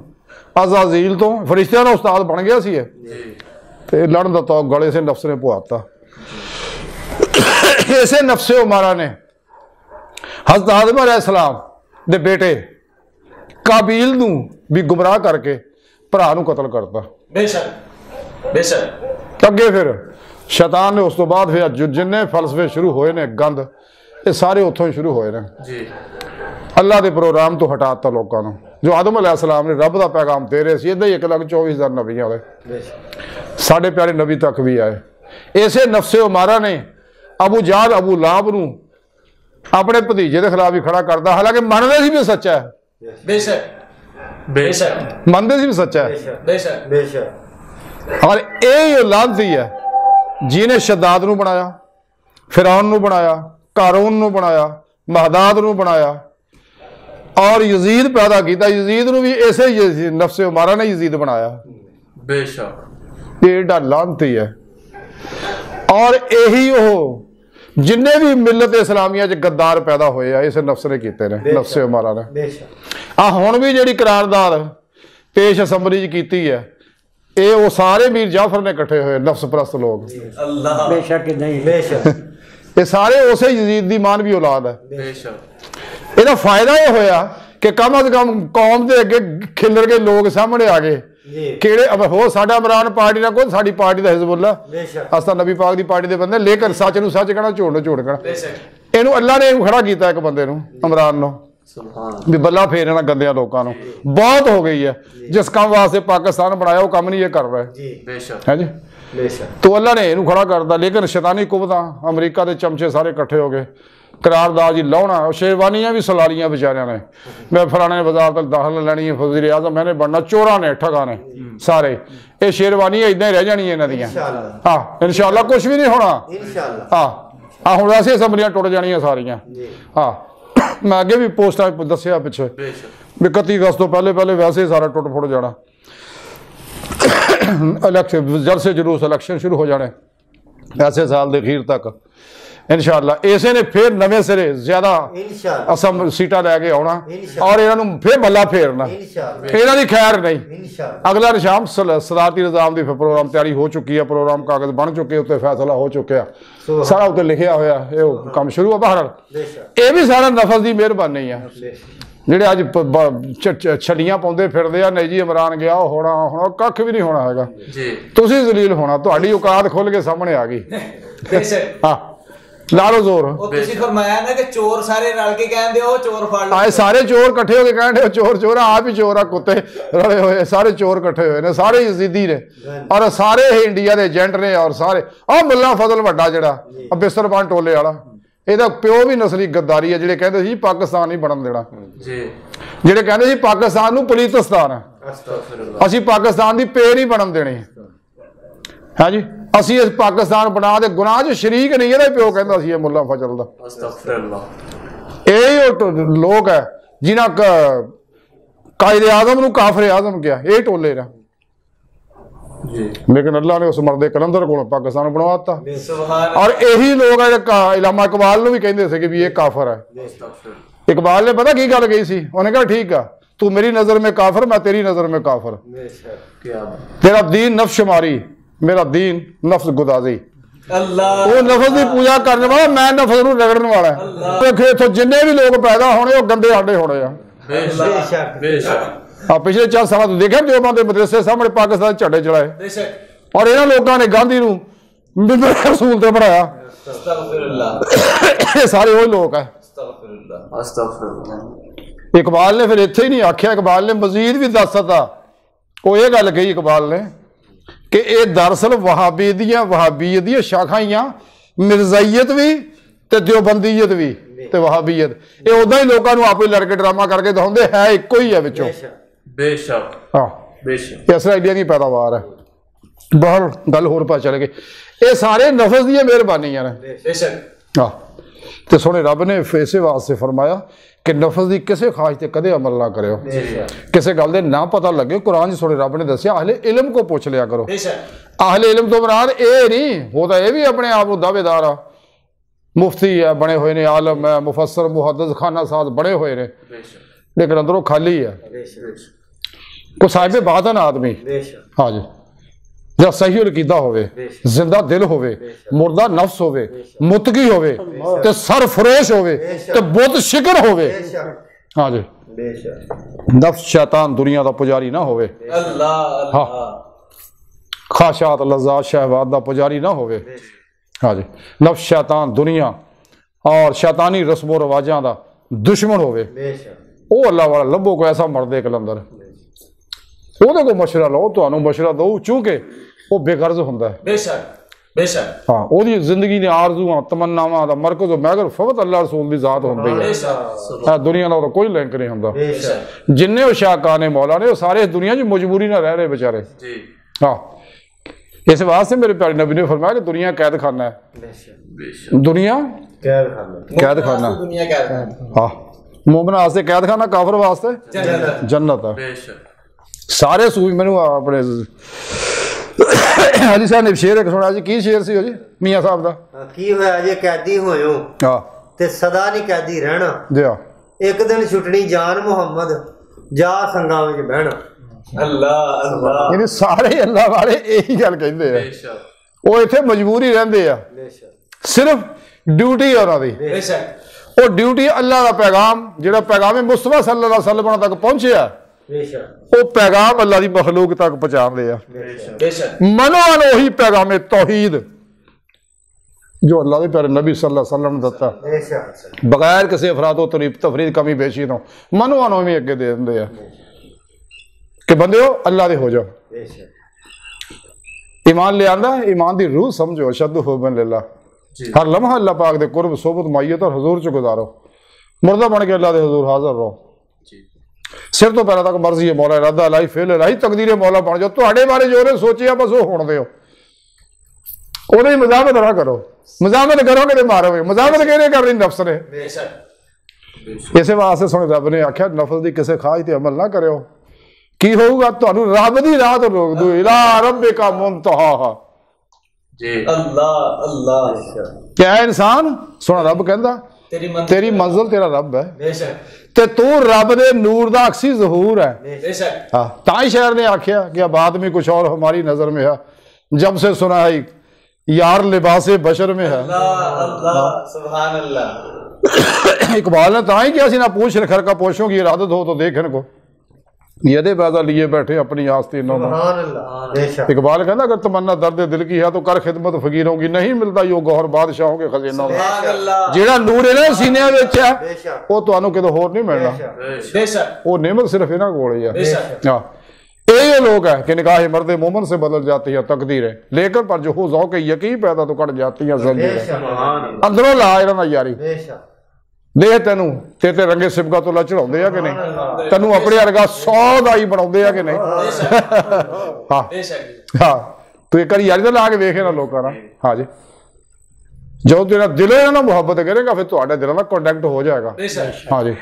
अज़ाज़ील तो फरिश्तियां का उस्ताद बन गया सी ते लड़न का तौक गल इसे नफ्स ने पुआता। इसे नफ्से मारा ने हज़रत आदम अलैहिस्सलाम दे बेटे काबील नू भी गुमराह करके भरा नू कतल करता। बेशक बेशक अगे फिर शैतान ने उस तो बाद फिर जिन्ने फलसफे शुरू होए ने गंद ये सारे उत्थों ही शुरू होए ने। जी अल्लाह के प्रोग्राम तो हटाता लोगों को जो आदम अलैहिस्सलाम ने रब का पैगाम दे रहे थे इदा ही 1,24,000 नबियां वाले बेशक साढ़े प्यारे नबी तक भी आए। इसे नफ्से उमारा ने अबू जाल अबू लाब नू अपने भतीजे के खिलाफ ही खड़ा करता हालांकि मनते सी भी सच्चा है बेशक बेशक बेशक मनते सी भी सच्चा है बेशक बेशक बेशक और यही लानती है जिन्हें शद्दाद नू बनाया फिरौन नू बनाया कारून नू बनाया महदाद नू बनाया और यजीद पैदा किया यजीद नू भी इसे नफ्से उमारा ने यजीद बनाया। बेशक ये एडा लानती है और यही वो जिन्ने भी मिलत इस्लामिया च गद्दार पैदा होए आ इस नफ्स ने कीते ने नफ्से उमारा ने। बेशक आ हुण भी जिहड़ी करारदाद पेश असैंबली च कीती है ये वो सारे मीर जाफर ने इकट्ठे हुए नफ्स परस्त लोग अल्लाह बेशक नहीं बेशक ये सारे उसे यजीद दी मान भी औलाद है। बेशक ਇਹਦਾ ਫਾਇਦਾ ਇਹ ਹੋਇਆ ਕਿ ਕਮ ਅਜ਼ ਕਮ ਕੌਮ ਦੇ ਅੱਗੇ ਖਿਲਰ ਕੇ ਲੋਕ ਸਾਹਮਣੇ ਆ ਗਏ जी ਕਿਹੜੇ ਹੋ ਸਾਡਾ ਇਮਰਾਨ ਪਾਰਟੀ ਨਾਲ ਕੋਈ ਸਾਡੀ ਪਾਰਟੀ ਦਾ ਹਿਜ਼ਬੁੱਲਾ बेशक ਅਸਾਂ ਨਬੀ ਪਾਕ ਦੀ ਪਾਰਟੀ ਦੇ ਬੰਦੇ ਲੇਕਿਨ ਸੱਚ ਨੂੰ ਸੱਚ ਕਹਿਣਾ ਝੂਠ ਨੂੰ ਝੂਠ ਕਹਿਣਾ। बेशक ਇਹਨੂੰ ਅੱਲਾ ਨੇ ਖੜਾ ਕੀਤਾ ਇੱਕ ਬੰਦੇ ਨੂੰ ਇਮਰਾਨ ਨੂੰ सुभान ਵੀ ਬੱਲਾ ਫੇਰ ਇਹਨਾਂ ਗੰਦਿਆਂ ਲੋਕਾਂ ਨੂੰ ਬਹੁਤ ਹੋ ਗਈ ਹੈ ਜਿਸ ਕੰਮ ਵਾਸਤੇ ਪਾਕਿस्तान ਬਣਾਇਆ ਉਹ ਕੰਮ ਨਹੀਂ ਇਹ ਕਰ ਰਿਹਾ जी बेशक ਹੈ ਜੀ। बेशक तो अल्लाह ने इनू खड़ा करता लेकिन शैतानी कुवतां अमरीका के चमचे सारे इकट्ठे हो गए करारदाद जी लाउणा शेरवानियां भी सला लियां बेचारियां ने मैं फलाने बाजार तक दाखिल लैनी है वज़ीर आज़म मैंने बनना चोरा ने ठगा ने सारे ये शेरवानियां इदां ही रह जानियां इन्हां दियां। इंशाअल्लाह हाँ इंशाअल्लाह कुछ भी नहीं होना। इंशाअल्लाह हाँ हाँ हुण वैसे असैंबलियां टुट जानियां सारियां। जी हाँ मैं अगे भी पोस्टां दस्सिया पिछे बेशक भी 31 अगस्त तो पहले पहले वैसे ही सारा टुट फुट जाना इलेक्शन जलसे जुलूस इलेक्शन शुरू हो जाने ऐसे साल के अखीर तक इंशाअल्लाह इसे ने फिर नवे सिरे ज्यादा इंशाअल्लाह असम सीटा लैके आना और इन्हों फिर बल्ला फेरना इंशाअल्लाह इन्हों की खैर नहीं। इंशाअल्लाह अगला निशाम सदारती निज़ाम की प्रोग्राम तैयारी हो चुकी है प्रोग्राम कागज बन चुके उत्ते फैसला हो चुका सारा उत्ते लिखिया होया ये काम शुरू है बहर बेशक ये भी सारा नफस की मेहरबानी है बेशक ਜਿਹੜੇ ਅੱਜ ਛੜੀਆਂ ਪਾਉਂਦੇ ਫਿਰਦੇ ਆ ਨਹੀਂ ਜੀ ਇਮਰਾਨ ਗਿਆ ਉਹ ਹੋਣਾ ਹੁਣ ਕੱਖ ਵੀ ਨਹੀਂ ਹੋਣਾ ਹੈਗਾ जी ਤੁਸੀਂ ਜ਼ਲੀਲ ਹੋਣਾ ਤੁਹਾਡੀ ਔਕਾਤ ਖੁੱਲ ਕੇ ਸਾਹਮਣੇ ਆ ਗਈ। बेशक ਹਾਂ ਲਾ ਲਓ ਜ਼ੋਰ ਉਹ ਤੁਸੀਂ ਫਰਮਾਇਆ ਨਾ ਕਿ ਚੋਰ ਸਾਰੇ ਰਲ ਕੇ ਕਹਿੰਦੇ ਉਹ ਚੋਰ ਫੜ ਲਓ ਆਏ ਸਾਰੇ ਚੋਰ ਇਕੱਠੇ ਹੋ ਕੇ ਕਹਿੰਦੇ ਚੋਰ ਚੋਰ ਆਪ ਹੀ ਚੋਰ ਆ ਕੁੱਤੇ ਰਲੇ ਹੋਏ ਸਾਰੇ ਚੋਰ ਇਕੱਠੇ ਹੋਏ ਨੇ ਸਾਰੇ ਯਜ਼ੀਦੀ ਨੇ ਔਰ ਸਾਰੇ ਇਹ ਇੰਡੀਆ ਦੇ ਏਜੰਟ ਨੇ ਔਰ ਸਾਰੇ ਆਹ ਮੁੱਲਾ ਫਜ਼ਲ ਵੱਡਾ ਜਿਹੜਾ ਆ ਬਿਸਤਰਬਾਨ ਟੋਲੇ ਵਾਲਾ ਇਹਦਾ ਪਿਓ ਵੀ ਨਸਲੀ ਗੱਦਾਰੀ ਹੈ ਜਿਹੜੇ ਕਹਿੰਦੇ ਸੀ ਪਾਕਿਸਤਾਨ ਨਹੀਂ ਬਣਨ ਦੇਣਾ जी ਜਿਹੜੇ ਕਹਿੰਦੇ ਸੀ ਪਾਕਿਸਤਾਨ ਨੂੰ ਪਲੀਤਿਸਤਾਨ ਹੈ अस्तगफिरुल्लाह ਅਸੀਂ ਪਾਕਿस्तान ਦੀ ਪੇੜ ਨਹੀਂ ਬਣਨ ਦੇਣੀ ਹੈ ਜੀ ਅਸੀਂ ਇਸ ਪਾਕਿस्तान ਬਣਾ ਦੇ ਗੁਨਾਹ 'ਚ ਸ਼ਰੀਕ ਨਹੀਂ ਇਹਦਾ ਪਿਓ ਕਹਿੰਦਾ ਸੀ ਇਹ ਮੁੱਲਾ ਫਜ਼ਲ ਦਾ। अस्तगफिरुल्लाह ਇਹ ਉਹ ਲੋਕ ਹੈ ਜਿਨ੍ਹਾਂ ਕਾਇਦੇ ਆਜ਼ਮ ਨੂੰ ਕਾਫਰ ਆਜ਼ਮ ਕਿਹਾ ਇਹ ਟੋਲੇ ਨਾ जी लेकिन अल्लाह ने उस मर्दे कलंदर को पाकिस्तान बनवाता ਸੁਭਾਨ और यही लोग इलामा इकबाल ਨੂੰ ਵੀ ਕਹਿੰਦੇ ਸੀ ਕਿ ਵੀ ਇਹ ਕਾਫਰ ਹੈ। अस्तगफिरुल्लाह इकबाल ने पता की गल कही सी उन्हें कहा ठीक है तू मेरी नजर में काफर मैं तेरी नजर में काफर बेशक क्या बात तेरा दीन नफ्स शुमारी मेरा दीन नफ्स गुदाजी ਅੱਲਾਹ वो नफ्स की पूजा करने वाला मैं नफ्स ਨੂੰ रगड़न वाला है। देखो इथों जिन्ने भी लोग पैदा होने वो गंदे आडे होने आ बेशक बेशक बेशक पिछले 4 साल तो देखा देवबंद के मदरसे सामने पाकिस्तान झंडे चलाए बेशक और इन्होंने लोगों ने गांधी नूं मिंबर रसूल ते बनाया। अस्तगफिरुल्लाह ये सारे वही लोग है। अस्तगफिरुल्लाह अस्तगफिरुल्लाह। इकबाल ने फिर इत्थे ही नहीं आख्या, इकबाल ने मजीद भी दस दिता। वो ये गल कही इकबाल ने कि ये दरअसल वहाबीयत दी शाखा ही आ, मिर्जाईयत भी ते देवबंदीयत भी ते वहाबीयत। ये उदा ही लोगों को आप ही लड़के ड्रामा करके दिखाते है इको ही है विचों। बेशक हाँ बेशक। इसराइलिया की पैदावार है। बाहर गल होर पता चल गई, ये सारे नफस दी मेहरबानियां ने। बेशक हाँ तो सोने रब ने इसे वास्ते फरमाया कि नफस की किसी ख्वाहिश से कदे अमल ना करो, किसी गल दे ना पता लगे। कुरान सोने रब ने दसिया अहले इलम को पूछ लिया करो। बेशक अहले इलम तो मुराद ये नहीं होता, ये भी अपने आप को दावेदार आ, मुफ्ती है बने हुए ने, आलम है, मुफस्सर मुहद्दिस खाना साथ बने हुए ने, लेकिन अंदरों खाली है। को साहिब बातन आदमी हाँ जी, जब सही अकीदा होवे, जिंदा दिल होवे, मुर्दा नफ्स होवे, मुतकी होवे, ते सरफरोश होवे, ते बुत शिकर होवे। हाँ जी नफ्स शैतान दुनिया का पुजारी ना होवे, अल्लाह हाँ ख्वाहिशात लज़्ज़ात शहवात का पुजारी ना होवे। हाँ जी नफ्स शैतान दुनिया और शैतानी रस्मो रवाजा का दुश्मन होवे, वो अल्लाह वाला लभो को ऐसा मर्दे कलंदर ਉਹਦੇ को मशवरा लो, ਤੁਹਾਨੂੰ मशवरा दो चूंकि वो बेगर्ज होंदा है। बेशक बेशक हाँ ਉਹਦੀ जिंदगी ने आरज़ूआं तमन्नावां दा मरकज़ महगर फकत अल्लाह रसूल दी जात होंदी है। हाँ दुनिया नाल कोई लिंक नहीं होंदा। जिन्ने शाहकान ने मौला ने वो सारे इस दुनिया च मजबूरी ना रह रहे बेचारे। हाँ इस वास्ते मेरे प्यारे नबी ने फरमाया कि दुनिया कैद खाना है, दुनिया कैद खाना। दुनिया कैद खाना। हाँ मोमिन वास्ते कैद खाना, काफिर वास्ते जन्नत है। सारे सूफी मैनू अपने हाजी साहब ने शेर एक सुना जी, की शेर सी जी मियाँ साहब का की होया जे कैदी होयो हाँ ते सदा नहीं कैदी रहना, दिया एक दिन छुटनी जान मुहम्मद जा संगा विच बहना। अल्लाह अल्लाह यानी सारे अल्लाह वाले यही गल कहते हैं, वो इत्थे मजबूरी रहंदे आ, सिर्फ ड्यूटी है उन्हां दी। बेशक वो ड्यूटी अल्लाह का पैगाम जिहड़ा पैगाम मुस्तफा सल्लल्लाहु अलैहि वसल्लम तक पहुंचिया, वो पैगाम अल्लाह की मखलूक तक पहुंचा दे। बेशक मनोन वही पैगाम तौहीद जो अल्लाह के प्यारे नबी सल्लल्लाहु अलैहि वसल्लम ने दता, बगैर किसी अफराद तफरीद कमी बेशी तो मनोन भी अगे दे देंगे कि बंदे हो अल्लाह दे हो जाओ। ईमान ले आंदा, ईमान की रूह समझो, शद्दु हुब्बन लिल्लाह, हर लम्हा अल्लाह पाक दे कुर्ब सोबत मायत और हजूर च गुजारो, मुर्दा बन के अल्लाह दे हजूर हाजिर रहो। सिर तो पैर तक मर्जी है मौला इरादा इलाही फेल इलाही तकदीर मौला बन जाओ। तुहाडे बारे जो ने सोचिया बस वो होण दिओ, ओदी मजामत ना करो, मजामत करोगे तो मारोगे, मजामत किहने करनी नफ्स ने। बेशक इसे वास्ते सुने रब ने आख्या नफ्स की किसी ख्वाहिश ते अमल ना करो, की होगा तुहानू रब दी राह तो रोक दो, इला रब्बिका मुंतहा जी अल्लाह अल्लाह क्या है इंसान सुना रब कहंदा तेरी मंजिल तेरा रब है, बेशक ते तू रब दे नूर दा अक्सी ज़हूर है। बेशक हाँ ताई शायर ने आख्या कि अब आदमी कुछ और हमारी नजर में है, जब से सुना है यार लिबासे बशर में है। अल्लाह अल्लाह सुभान अल्लाह। इकबाल ने ताई किया सी ना पूछ रखर का पोशों की इरादत हो तो देख इनको, यदे पैदा लिए बैठे अपनी आस्तीनों में। इकबाल कहना अगर तमन्ना दर्द दिल की है तो कर खिदमत फकीरों की, नहीं मिलता यो गौहर बादशाहों के खजीनों में। जेड़ा नूर है ना सीने विच है वो तुहानू कितों होर नहीं मिलना, बेशक वो नेमत सिर्फ इन्हां कोल ही है। बेशक हाँ ये लोग है कि निगाह मर्द मोमन से बदल जाती है तकदीरें, लेकिन पर जो हो ज़ौक़ यकीन पैदा तो कट जाती है ज़ंजीरें। अंदरों ला इन्हां दा यारी देख तेनू ते रंगे सिबका तो चढ़ाते है कि नहीं, तेनू अपने वर्गा 100 दाई बनाते है कि नहीं। हाँ बेशक हाँ तू एक बार यारी तो ला के वेख इन्हां लोकां नाल। हाँ जी जो तेरा दिलों इन्हां नाल मुहब्बत करेगा फिर तुहाडे दिलों दा कॉन्टैक्ट हो जाएगा। बेशक हाँ जी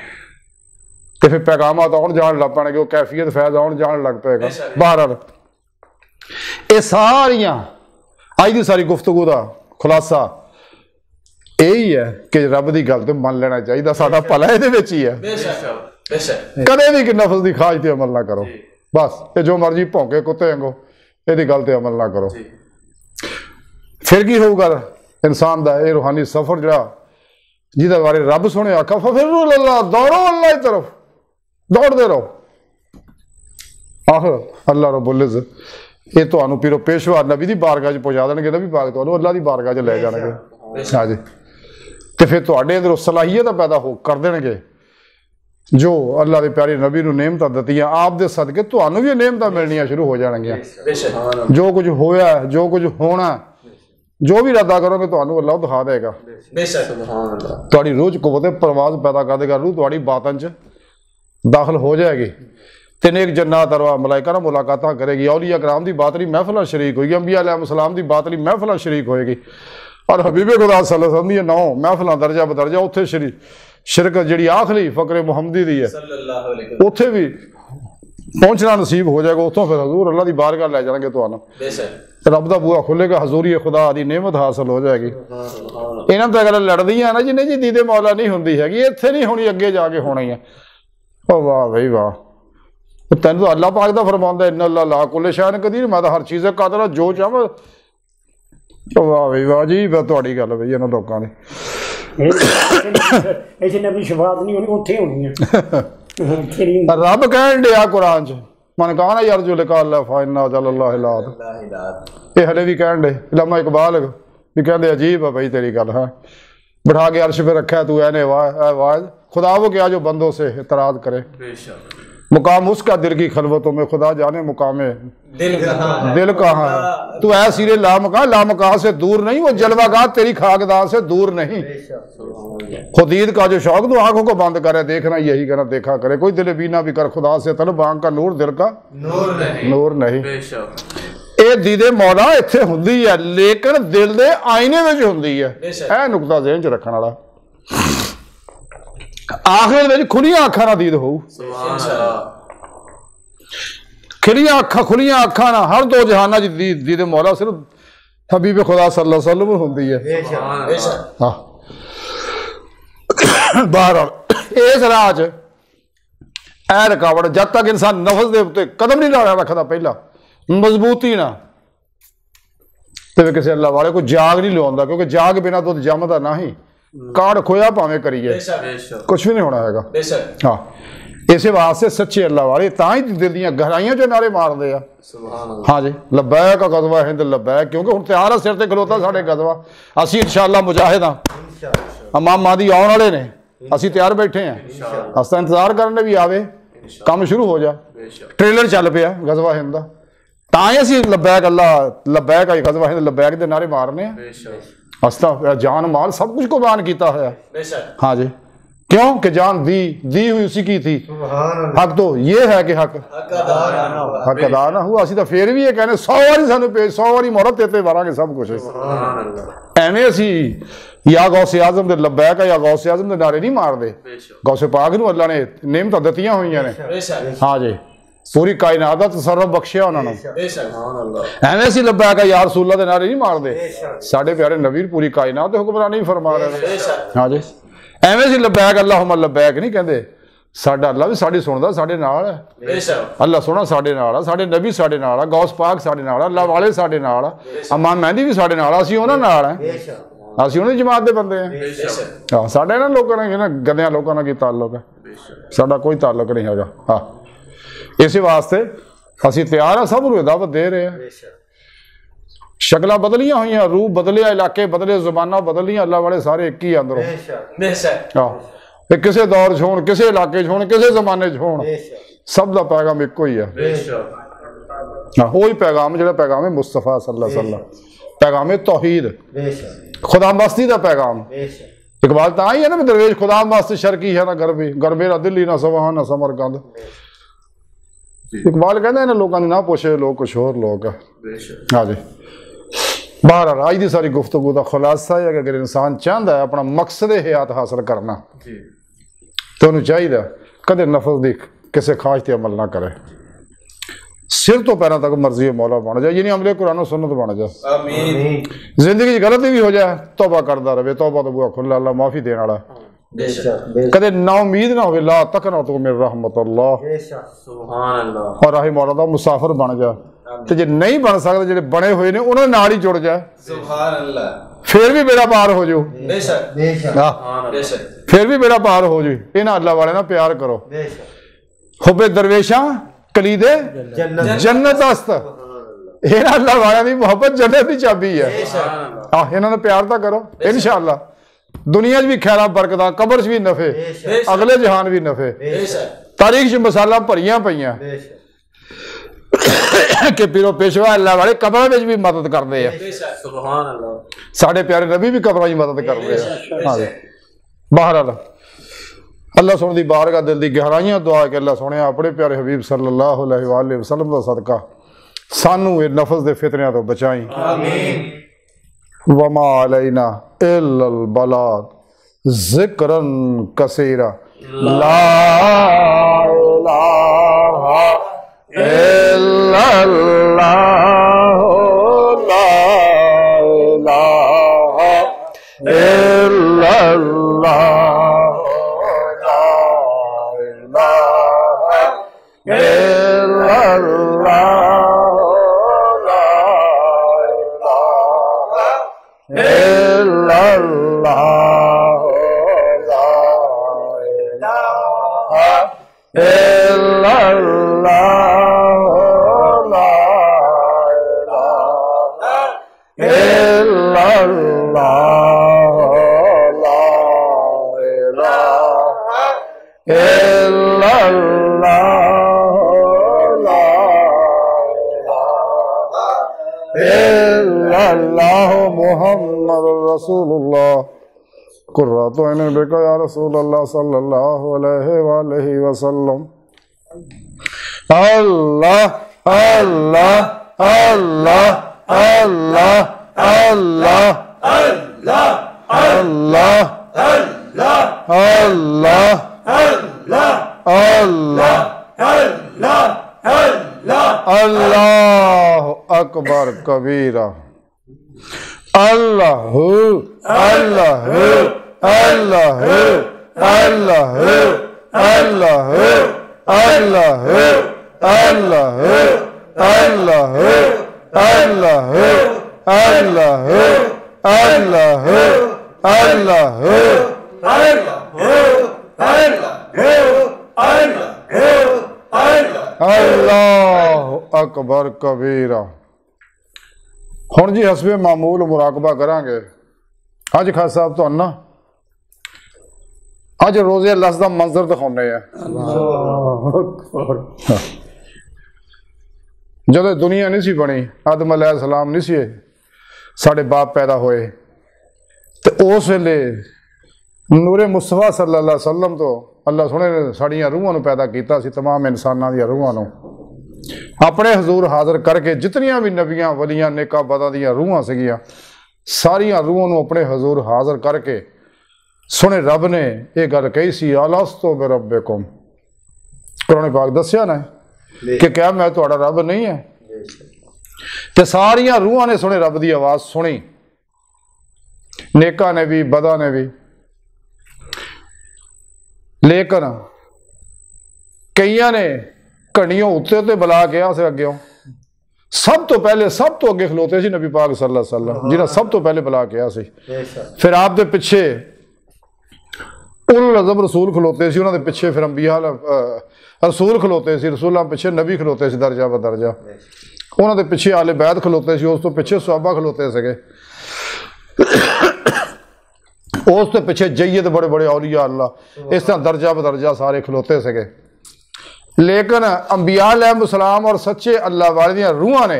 तो फिर पैगामात आउण जाण लग पैणगे, वो कैफियत फैज़ आउण जाण लग पेगा। बहरहाल ये सारियां अज दी सारी गुफ्तगू दा खुलासा यही है कि रब की गल तो मन लेना चाहिए, साडा भला इहदे विच ही है। बेशक बेशक कदे भी नफस की ख्वाहिश ते अमल ना करो, बस ये जो मर्जी भौंके कुत्ते वांगू इहदी गल ते अमल ना करो। फिर की होऊगा इंसान दा ये रूहानी सफर जिहड़ा जिहदे बारे रब सोने आखा फिर अल्लाह दौड़ो अल्लाह की तरफ, दौड़ते रहो। आखिर अल्लाह रब्बुल इज़्ज़त ये तो पीरो पेशवा नबी की बारगाह च पहुँचा देंगे, नबी पाक तो अल्लाह की बारगाह च लै जाएंगे। हाँ जी, तो फिर तुहाडे अंदर सलाहियत पैदा हो कर देंगे जो अल्लाह के प्यारे नबी नूं नेमतां दित्तियां आप दे सदके तुहानूं भी नेमतां मिलनियां शुरू हो जाणगियां। जो कुछ होया जो कुछ होना जो भी इरादा करोगे तुहानूं अल्लाह दिखा देगा। तुहाडी रूह च कुव्वत परवाज़ पैदा कर देगा, रूह तुहाडी बातन च दाखिल हो जाएगी। ते नेक जन्नत अरवा मलाइका नाल मुलाकातां करेगी, औलिया कराम दी बातली महफिलां शरीक होएगी, अंबिया अलैहिस्सलाम दी बातली महफिलां शरीक होएगी और हबीब खुदा सल्लल्लाहु अलैहि वसल्लम दी 9 महफिलां दर्जा बदर्जा उत्थे शिरक जिहड़ी आखिरी फकरे मुहम्मदी दी है उत्थे भी पहुंचना नसीब हो जाएगा। उत्थों फिर हजूर अल्लाह दी बारगाह लै जाएंगे तुहानूं, रब दा बूहा खुलेगा, हजूरी खुदा दी नेमत हासिल हो जाएगी। इन्हां ते अगर लड़दियां ना जिन्हें जी दीदे मौला नहीं हुंदी हैगी, इत्थे नहीं होनी अगे जाके होनी है। ओ वाह भाई वाह, तेन तो अल्लाह पाक दा फरमांदा इन्ना अल्लाह ला कुल्ले शैइन कदीर, मैं तो हर चीज़ कादर जो चाहवां। वाह भाई वाह जी, मैं तुहाडी गल बई इन्हां लोकां दी रब कहन दिया कुरान च मन कहना यार जो लिखा अल्लाह फाइना ये हले भी कहन दे लम्मा इकबाल भी कहते अजीब है भाई तेरी गल है। बिठा के अर्श पे रखा है तू ऐने वाज खुदा वो क्या जो बंदों से इतराज करे। मुकाम उसका दिल की खलवतों में खुदा जाने मुकामे दिल कहाँ है। तू ऐ सिरे लामका से दूर नहीं, वो जलवागाह तेरी खाकदार से दूर नहीं। खुदीद का जो शौक तो आंखों को बंद करे देखना यही कहना देखा करे, कोई दिल बीना भी कर खुदा से तलब आंख का नूर दिल का नूर नहीं। ये दीदे मौला इत्थे हुंदी है लेकिन दिल दे आईने विच हुंदी है। ऐ नुकता ज़हन च रखण वाला। आखिर में खुलियां अखा ना दीद हो, खुलियां अखा ना हर दो जहाना दीद मौला सिर्फ हबीब खुदा सल्लल्लाहु अलैहि वसल्लम होंदी है। हाँ बहरहाल इस राह च ऐ रुकावट जब तक इंसान नफस के उत्ते कदम नहीं ला रखता पहला मजबूती ना तो किसी अल्लाह वाले को जाग नहीं लवांदा, क्योंकि जाग बिना दुध जमदा ना ही काड़ खोया भावें करिए कुछ भी नहीं होना है। हाँ इस वास्ते सच्चे अल्लाह वाले तां ही दिल दी गहराइयां चो नारे मारते हैं। हाँ जी लब्बैक का गज़वा हिंद लब्बैक, क्योंकि हुण तैयार है सिर ते खलोता साडे गज़वा। असीं इंशाअल्लाह मुजाहिद हाँ, इमाम मादी आउण वाले ने, असीं तैयार बैठे हैं। अस तां इंतजार करने भी आवे काम शुरू हो जा, ट्रेलर चल पिया गज़वा हिंद दा, तां ही असीं लब्बैक अल्लाह लब्बैक आई गज़वा हिंद लब्बैक दे नारे मारने। अस्ता जान माल सब कुछ कुर्बान किया है। हाँ जी क्यों कि जान दी हुई उसी की थी। हक तो ये है कि हक अदा ना हुआ। असी तो फिर भी ये कहने 100 वारी सानू पेश 100 वारी मोहरत देते मारांगे सब कुछ। एवें असी या गौसे आजम दे लब्बैक या गौसे आजम दे नारे नहीं मारते। गौसे पाक नूं अल्लाह ने नेमतां दित्तियां होईयां ने। हाँ जी पूरी कायनात दा तसर्रुफ बख्शिया उन्हां नूं। एवें असी लब्बैक या रसूलुल्लाह दे नारे नहीं मारते। साडे प्यारे नबी पूरी कायनात दे हुक्मरानी फरमा रहे। हाँ जी एवें सी लब्बैक अल्लाहुम्मा लब्बैक नहीं कहते। साडा अल्लाह भी साडी सुनदा साडे नाल है। अल्लाह सोहना साडे नाल है, साडे नबी साडे नाल है, गौस पाक साडे नाल है, अल्लाह वाले साडे नाल है, इमाम मेहदी भी साडे नाल है। असीं उन्हां नाल है, असीं उन्हां दी जमात दे बंदे हैं। हाँ साडा इन्हां लोकां नाल इन्हां गंदियां लोकां नाल की ताल्लुक है, साडा कोई ताल्लुक नहीं हैगा। हाँ इस वास्ते असीं तैयार हाँ, सब नूं दावत दे रहे हैं। शक्लां बदलियां हुई, रूप बदले, इलाके बदले, जुबाना बदलियां, अल्लाह वाले सारे एक ही अंदरों। किसी दौर च होण, किसी इलाके च होण, किसी जमाने च होण, सब दा पैगाम एक ही है। वही पैगाम जो पैगाम है मुस्तफा सल्लल्लाहु अलैहि वसल्लम, पैगाम तौहीद, खुदा मस्ती का पैगाम। इकबाल तो ही है ना दरवेश खुदा मस्त शर्की है ना गरबी, गरबे ना दिल्ली ना सवाह ना समरकंद। इकबाल कहते हैं ना लोगों ने ना पूछे लोग कुछ होर लोग है। हाँ जी बहरहाल अज की सारी गुफ्तगू का खुलासा है कि अगर इंसान चाहता है अपना मकसद हयात हासिल करना तो उन्हें चाहिए कदे नफस की किसी ख्वाहिश पर अमल ना करे, सिर तो पैरों तक मर्जी मौला बन जाए, यानी अमले कुरान सुन्नत बन जाए। जिंदगी गलती भी हो जाए तौबा करता रहे, तौबा तो बुआ खुला अल्लाह माफी देने वाला। कदे ना उम्मीद ना हो ला तक ना तो मेरे रहमत अल्लाह और राही मौला दा मुसाफिर बन जा। तो जे नहीं बन सकते जो बने हुए ने उन्होंने नाल ही जुड़ जाए, फिर भी बेड़ा पार हो जाओ। फिर भी बेड़ा पार हो जाए। इन्हां अल्लाह वाले ना प्यार करो। हुब्बे दरवेशां कलीदे जन्नत अस्त इन्हां अल्लाह वालियां दी मोहब्बत जन्नत दी चाबी है। इन्हां नूं प्यार तां करो इंशाअल्लाह दुनिया च भी खैरा बरकतां कबर च भी नफे अगले जहान भी नफे तारीख च मसाला भरियां पईयां कि पीरो पेशवा अल्लाह वाले कबर में भी मदद करते हैं। सुभान अल्लाह साढ़े प्यारे नबी भी कबर की मदद करते हैं। हाँ बहरहाल अल्लाह सोने दी बारगाह दिल दी गहराइयां दुआ कि अल्लाह सोने अपने प्यारे हबीब सल्लल्लाहु अलैहि वसल्लम दा सदका सानू ये नफस दे फितरियां तो बचाई। आमीन। वमा अलैना इल्लल बलाग ज़िक्रन कसीरा ला इलाहा इल्लल्लाहु ला इलाहा इल्लल्लाहु ला इलाहा इल्लल्लाहु ला इलाहा इल्लल्लाहु ला इलाहा मुहम्मद रसूलुल्लाह कुर्रतु ऐनी बिका या रसूलल्लाह सल्लल्लाहु अलैहि वसल्लम। अल्लाह अल्लाह अल्लाह अल्लाह अल्लाह अल्लाह अल्लाह अल्लाह अल्लाह अल्लाह अल्लाह अल्लाह अकबर कबीरा अल्लाह अल्लाह अल्लाह अल्लाह अल्लाह अल्लाह अल्लाह अल्लाह अल्लाह अल्लाह अल्लाह अल्लाह अल्लाह अकबर कबीरा। हुण जी हसबे मामूल मुराकबा करांगे। अज खास साहब तो ना अज रोजे लस का मंजर दिखाने जदों दुनिया नहीं सी बनी आदम अलैहिस्सलाम नहीं सी साढ़े बाप पैदा होए तो उस वेले नूरे मुस्तफा सल्लल्लाहु अलैहि वसल्लम तो अल्लाह सोहणे ने साड़ियां रूहां नूं पैदा कीता सी तमाम इंसानां दी रूहां नूं अपने हजूर हाजिर करके जितनियां भी नबियां वलियां नेका बदा दियां रूहां सीगियां सारियां रूहां नूं अपने हजूर हाजिर करके सोहणे रब ने यह गल कही सी अलस्तु बिरब्बिकुम कुरान पाक दस्सिया ना कि क्या मैं तुहाडा रब नहीं है। ते सारियां रूहां ने सोहणे रब की आवाज़ सुनी नेका ने भी बदा ने भी लेकिन कईयां ने घड़ियों उत्ते ते बुला के से अगे सब तो पहले सब तो अगे खलोते सी नबी पाक सल्लल्लाहु अलैहि वसल्लम जिन्हें सब तो पहले बुला के सी। फिर आप दे पिछे उल अज़म रसूल खलोते सी उन्होंने पिछे फिर अंबिया रसूल खलोते सी रसूलों पिछे नबी खलोते सी दर्जा ब दर्जा उन्होंने पिछे आले बैद खलोते सी उस तो पिछे सहाबा खलोते सके उस तो पिछे जय्यद बड़े बड़े औलिया अल्लाह इस तरह दर्जा ब दर्जा सारे खलोते सके। लेकिन अंबिया अलैहिस्सलाम और सच्चे अल्लाह वाले दियां रूहां ने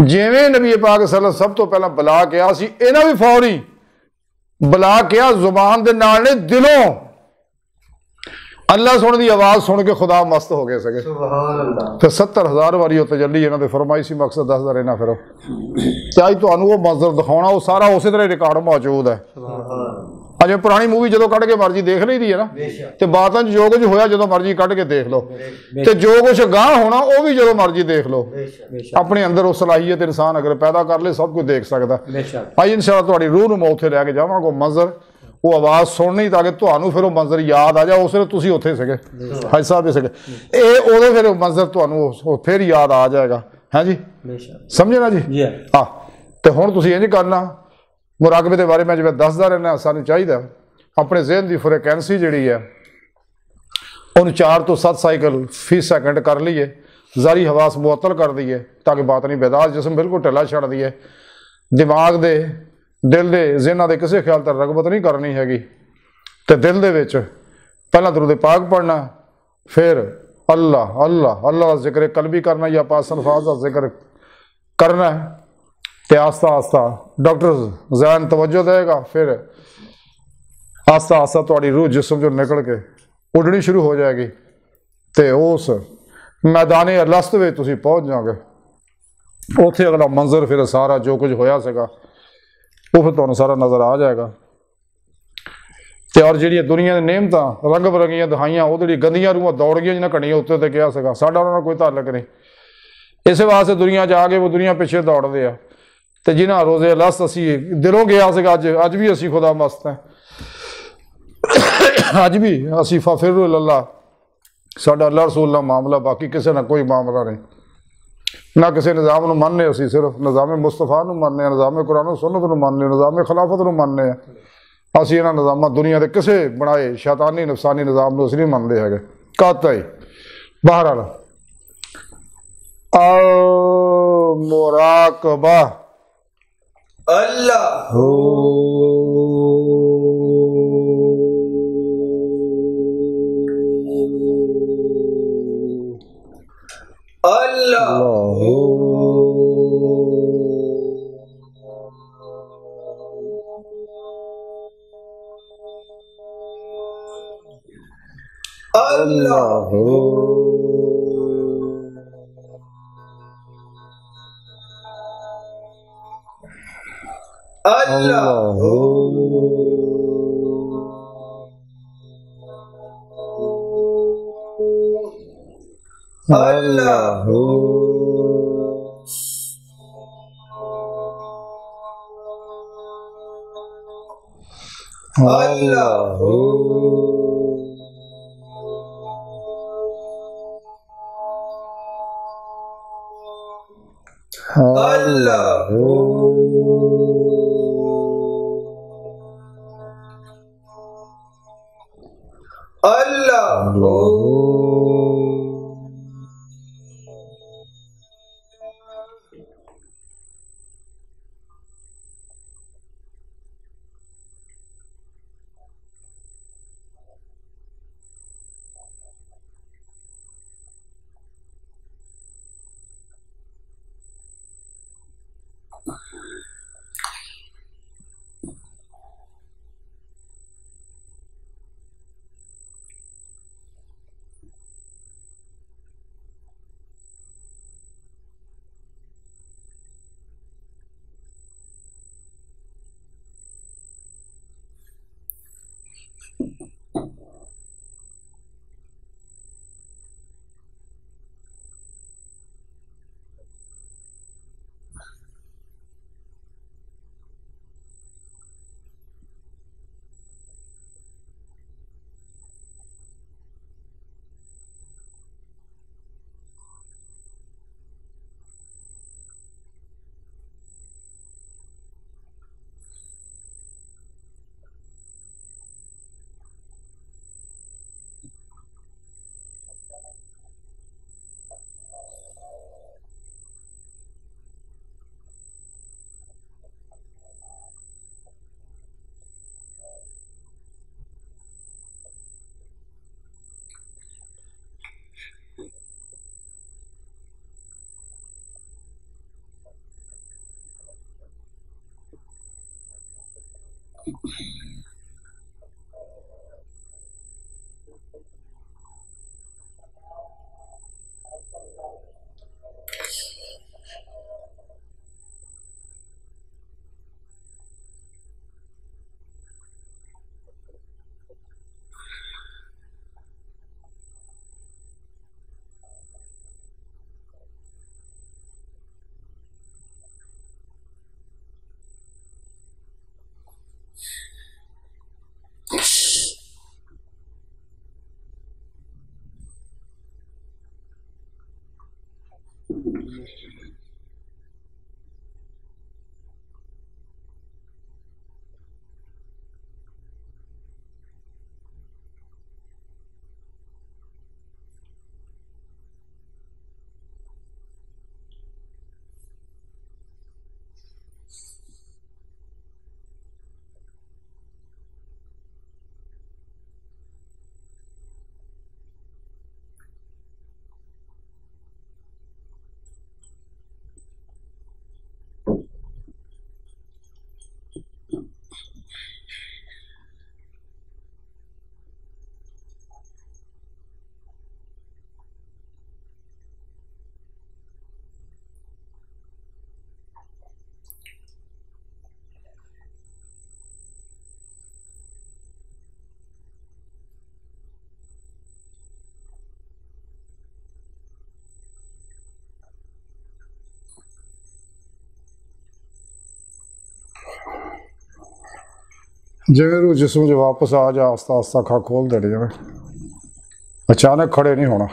जिवें नबी पाक सल्लल्लाहु सब तो पहला बुला के सी इन्हां भी फौरी बुला के जुबान दे नाल ने दिलों अल्लाह सोने की आवाज़ सुन के खुदा मस्त हो गए सके। फिर 70,000 वारी उत्ते जल्दी इन्होंने फरमाइशी मकसद दसदा रहना फिर चाहे तो वो मंजर दिखाना वो सारा उस तरह रिकॉर्ड मौजूद है। अजे पुरानी मूवी जो कढ़ के मर्जी देख ली है ना तो बातों जो कुछ होया जो मर्जी कढ़ के देख लो तो जो कुछ गाह होना वो भी जो मर्जी देख लो अपने अंदर उस सलाहियत इंसान अगर पैदा कर ले सब कुछ देख सकता। भाई इंशाअल्लाह तुहाडी रूह नूं मैं उत्थे लैके जावांगा मंजर वो आवाज़ सुननी ताकि तुहानूं फिर वो मंजर याद आ जाए उस वेले तुसीं उत्थे सके हाजी साहब सके ये उहदे फिर मंजर तुहानूं फिर याद आ जाएगा है जी समझे ना जी। हाँ तो हुण तुसीं इंज करना मुराकबे के बारे में जिवें दसदा रहना सानूं चाहिए अपने ज़हन की फ्रीक्वेंसी जिहड़ी है उन 4 तो 7 साइकिल फी सेकंड कर लीए, जारी हवास मुअत्तल कर दीए ताकि बातनी बेदार जिसम बिल्कुल ढिला छड़ दीए, दिमाग दे दिल दे जिन्हां दे किसी ख्याल तक रगबत नहीं करनी हैगी, तो दिल दे विच पहला दरूद पाक पढ़ना, फिर अल्लाह अल्लाह अल्लाह का जिक्र कल्बी करना या पास अल्फाज का जिक्र करना है, तो आस्ता आस्ता डॉक्टर जहन तवज्जो देगा, फिर आस्ता आस्ता थोड़ी रूह जिसम जो निकल के उड़नी शुरू हो जाएगी, तो उस मैदान अरलस्त में तुम पहुँच जाओगे। उत्थे अगला मंजर फिर सारा जो कुछ होया सगा वो फिर तुहानूं सारा नज़र आ जाएगा। तो और जी दुनिया की नेमत रंग बरंगियां दिखाइया, वो जी गंदियां रूहां दौड़ गई जिन्हें घड़ियां उत्ते तो कहा सगा, साडा उन्हां नाल कोई ताल्लुक नहीं। इस वास्ते दुनिया च आ गए वो दुनिया पिछे दौड़ते हैं, तो जिन्हें रोजे लस असी दिलों गया सगा, अज भी असी खुदा मस्त हैं, अज भी असी फाफिर अल्लाह, साडा अल्लाह रसूल का मामला, बाकी किसी ना कोई मामला नहीं, ना किसी निज़ाम को मानने, असी सिर्फ निज़ाम मुस्तफा को मानने, निज़ाम कुरान सुन्नत को मानने, निज़ाम खिलाफत को मानने, असी इन्होंने निज़ाम दुनिया के किसी बनाए शैतानी नफसानी निज़ाम को असी नहीं मानते है कतई। बहरहाल मुराकबा अल्लाह अल्लाह अल्लाह अल्लाह अल्लाह अल्लाह जिवें रूह जिस्म च वापस आ जा, आस्ता आस्ता अखा खोल देनी जिवें, अचानक खड़े नहीं होना।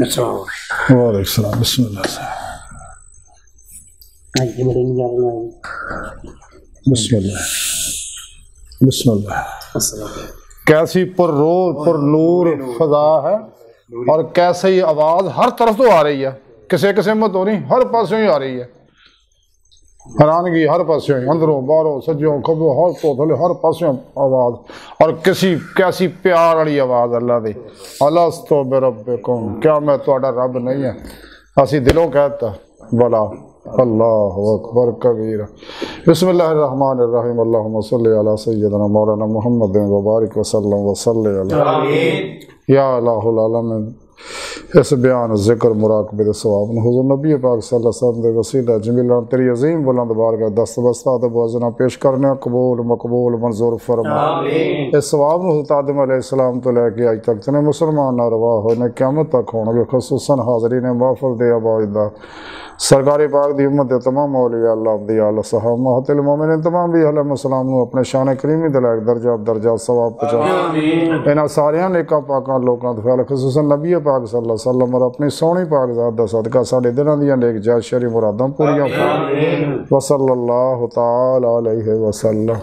वालेकुम सलाम, बिस्मिल्लाह बिस्मिल्लाह बिस्मिल्लाह। कैसी पुरनूर फजा है और कैसे ही आवाज हर तरफ तो आ रही है, किसी किस्म तो नहीं, हर पासों ही आ रही है। हैरानगी हर पासों ही, अंदरों बाहरों सज्जों खब्बों हर तो थले हर पासों आवाज, और किसी कैसी प्यार वाली आवाज अल्लाह दी। अलस्तो बिरब्बिकुम, क्या मैं तुहाडा रब नहीं है? असी दिलों कहता भला। अल्लाह अकबर कबीरा। बिस्मिल्लाहिर्रहमानिर्रहीम। अल्लाहुम्मा सल्ली अला सय्यिदना मौलाना मुहम्मद व बारिक वसल्लम वसल्ले अला या इलाहुल आलमीन। इस बयान जिक्र मुराकबे दे सवाब न हुज़ूर नबी पाक सल्लल्लाहु अलैहि वसल्लम दे वसीला जमीला तेरी अजीम बुलंद बारगाह दस्तबस्ता अदब वज़ना पेश करने कबूल मकबूल मंजूर फरमा। इस सवाब न हुज़रत आदम अलैहिस्सलाम तो लेके आज तक जितने मुसलमान नारवा होए ने क़यामत तक होणगे, खुसूसन हाज़रीन महफ़िल दे अबाइदा सरकारी पाक दी उम्मत दे तमाम औलिया अल्लाह दी आला सहाबा महतिल मोमिनीन तमाम भी अलैहिम सलाम नु अपने शान करीमी दे लायक दर्जा सवाब पहुंचा। इन्हां सारियां नेकां पाकां लोकां दे ख्याल खुसूसन नबी पाक सल्लल्लाहु अलैहि वसल्लम और अपनी सोहनी पाक ज़ात दा सदका साडे दिलां दियां नेक जायज़ शरी मुरादां पूरियां फरमा। व सल्लल्लाहु तआला अलैहि वसल्लम।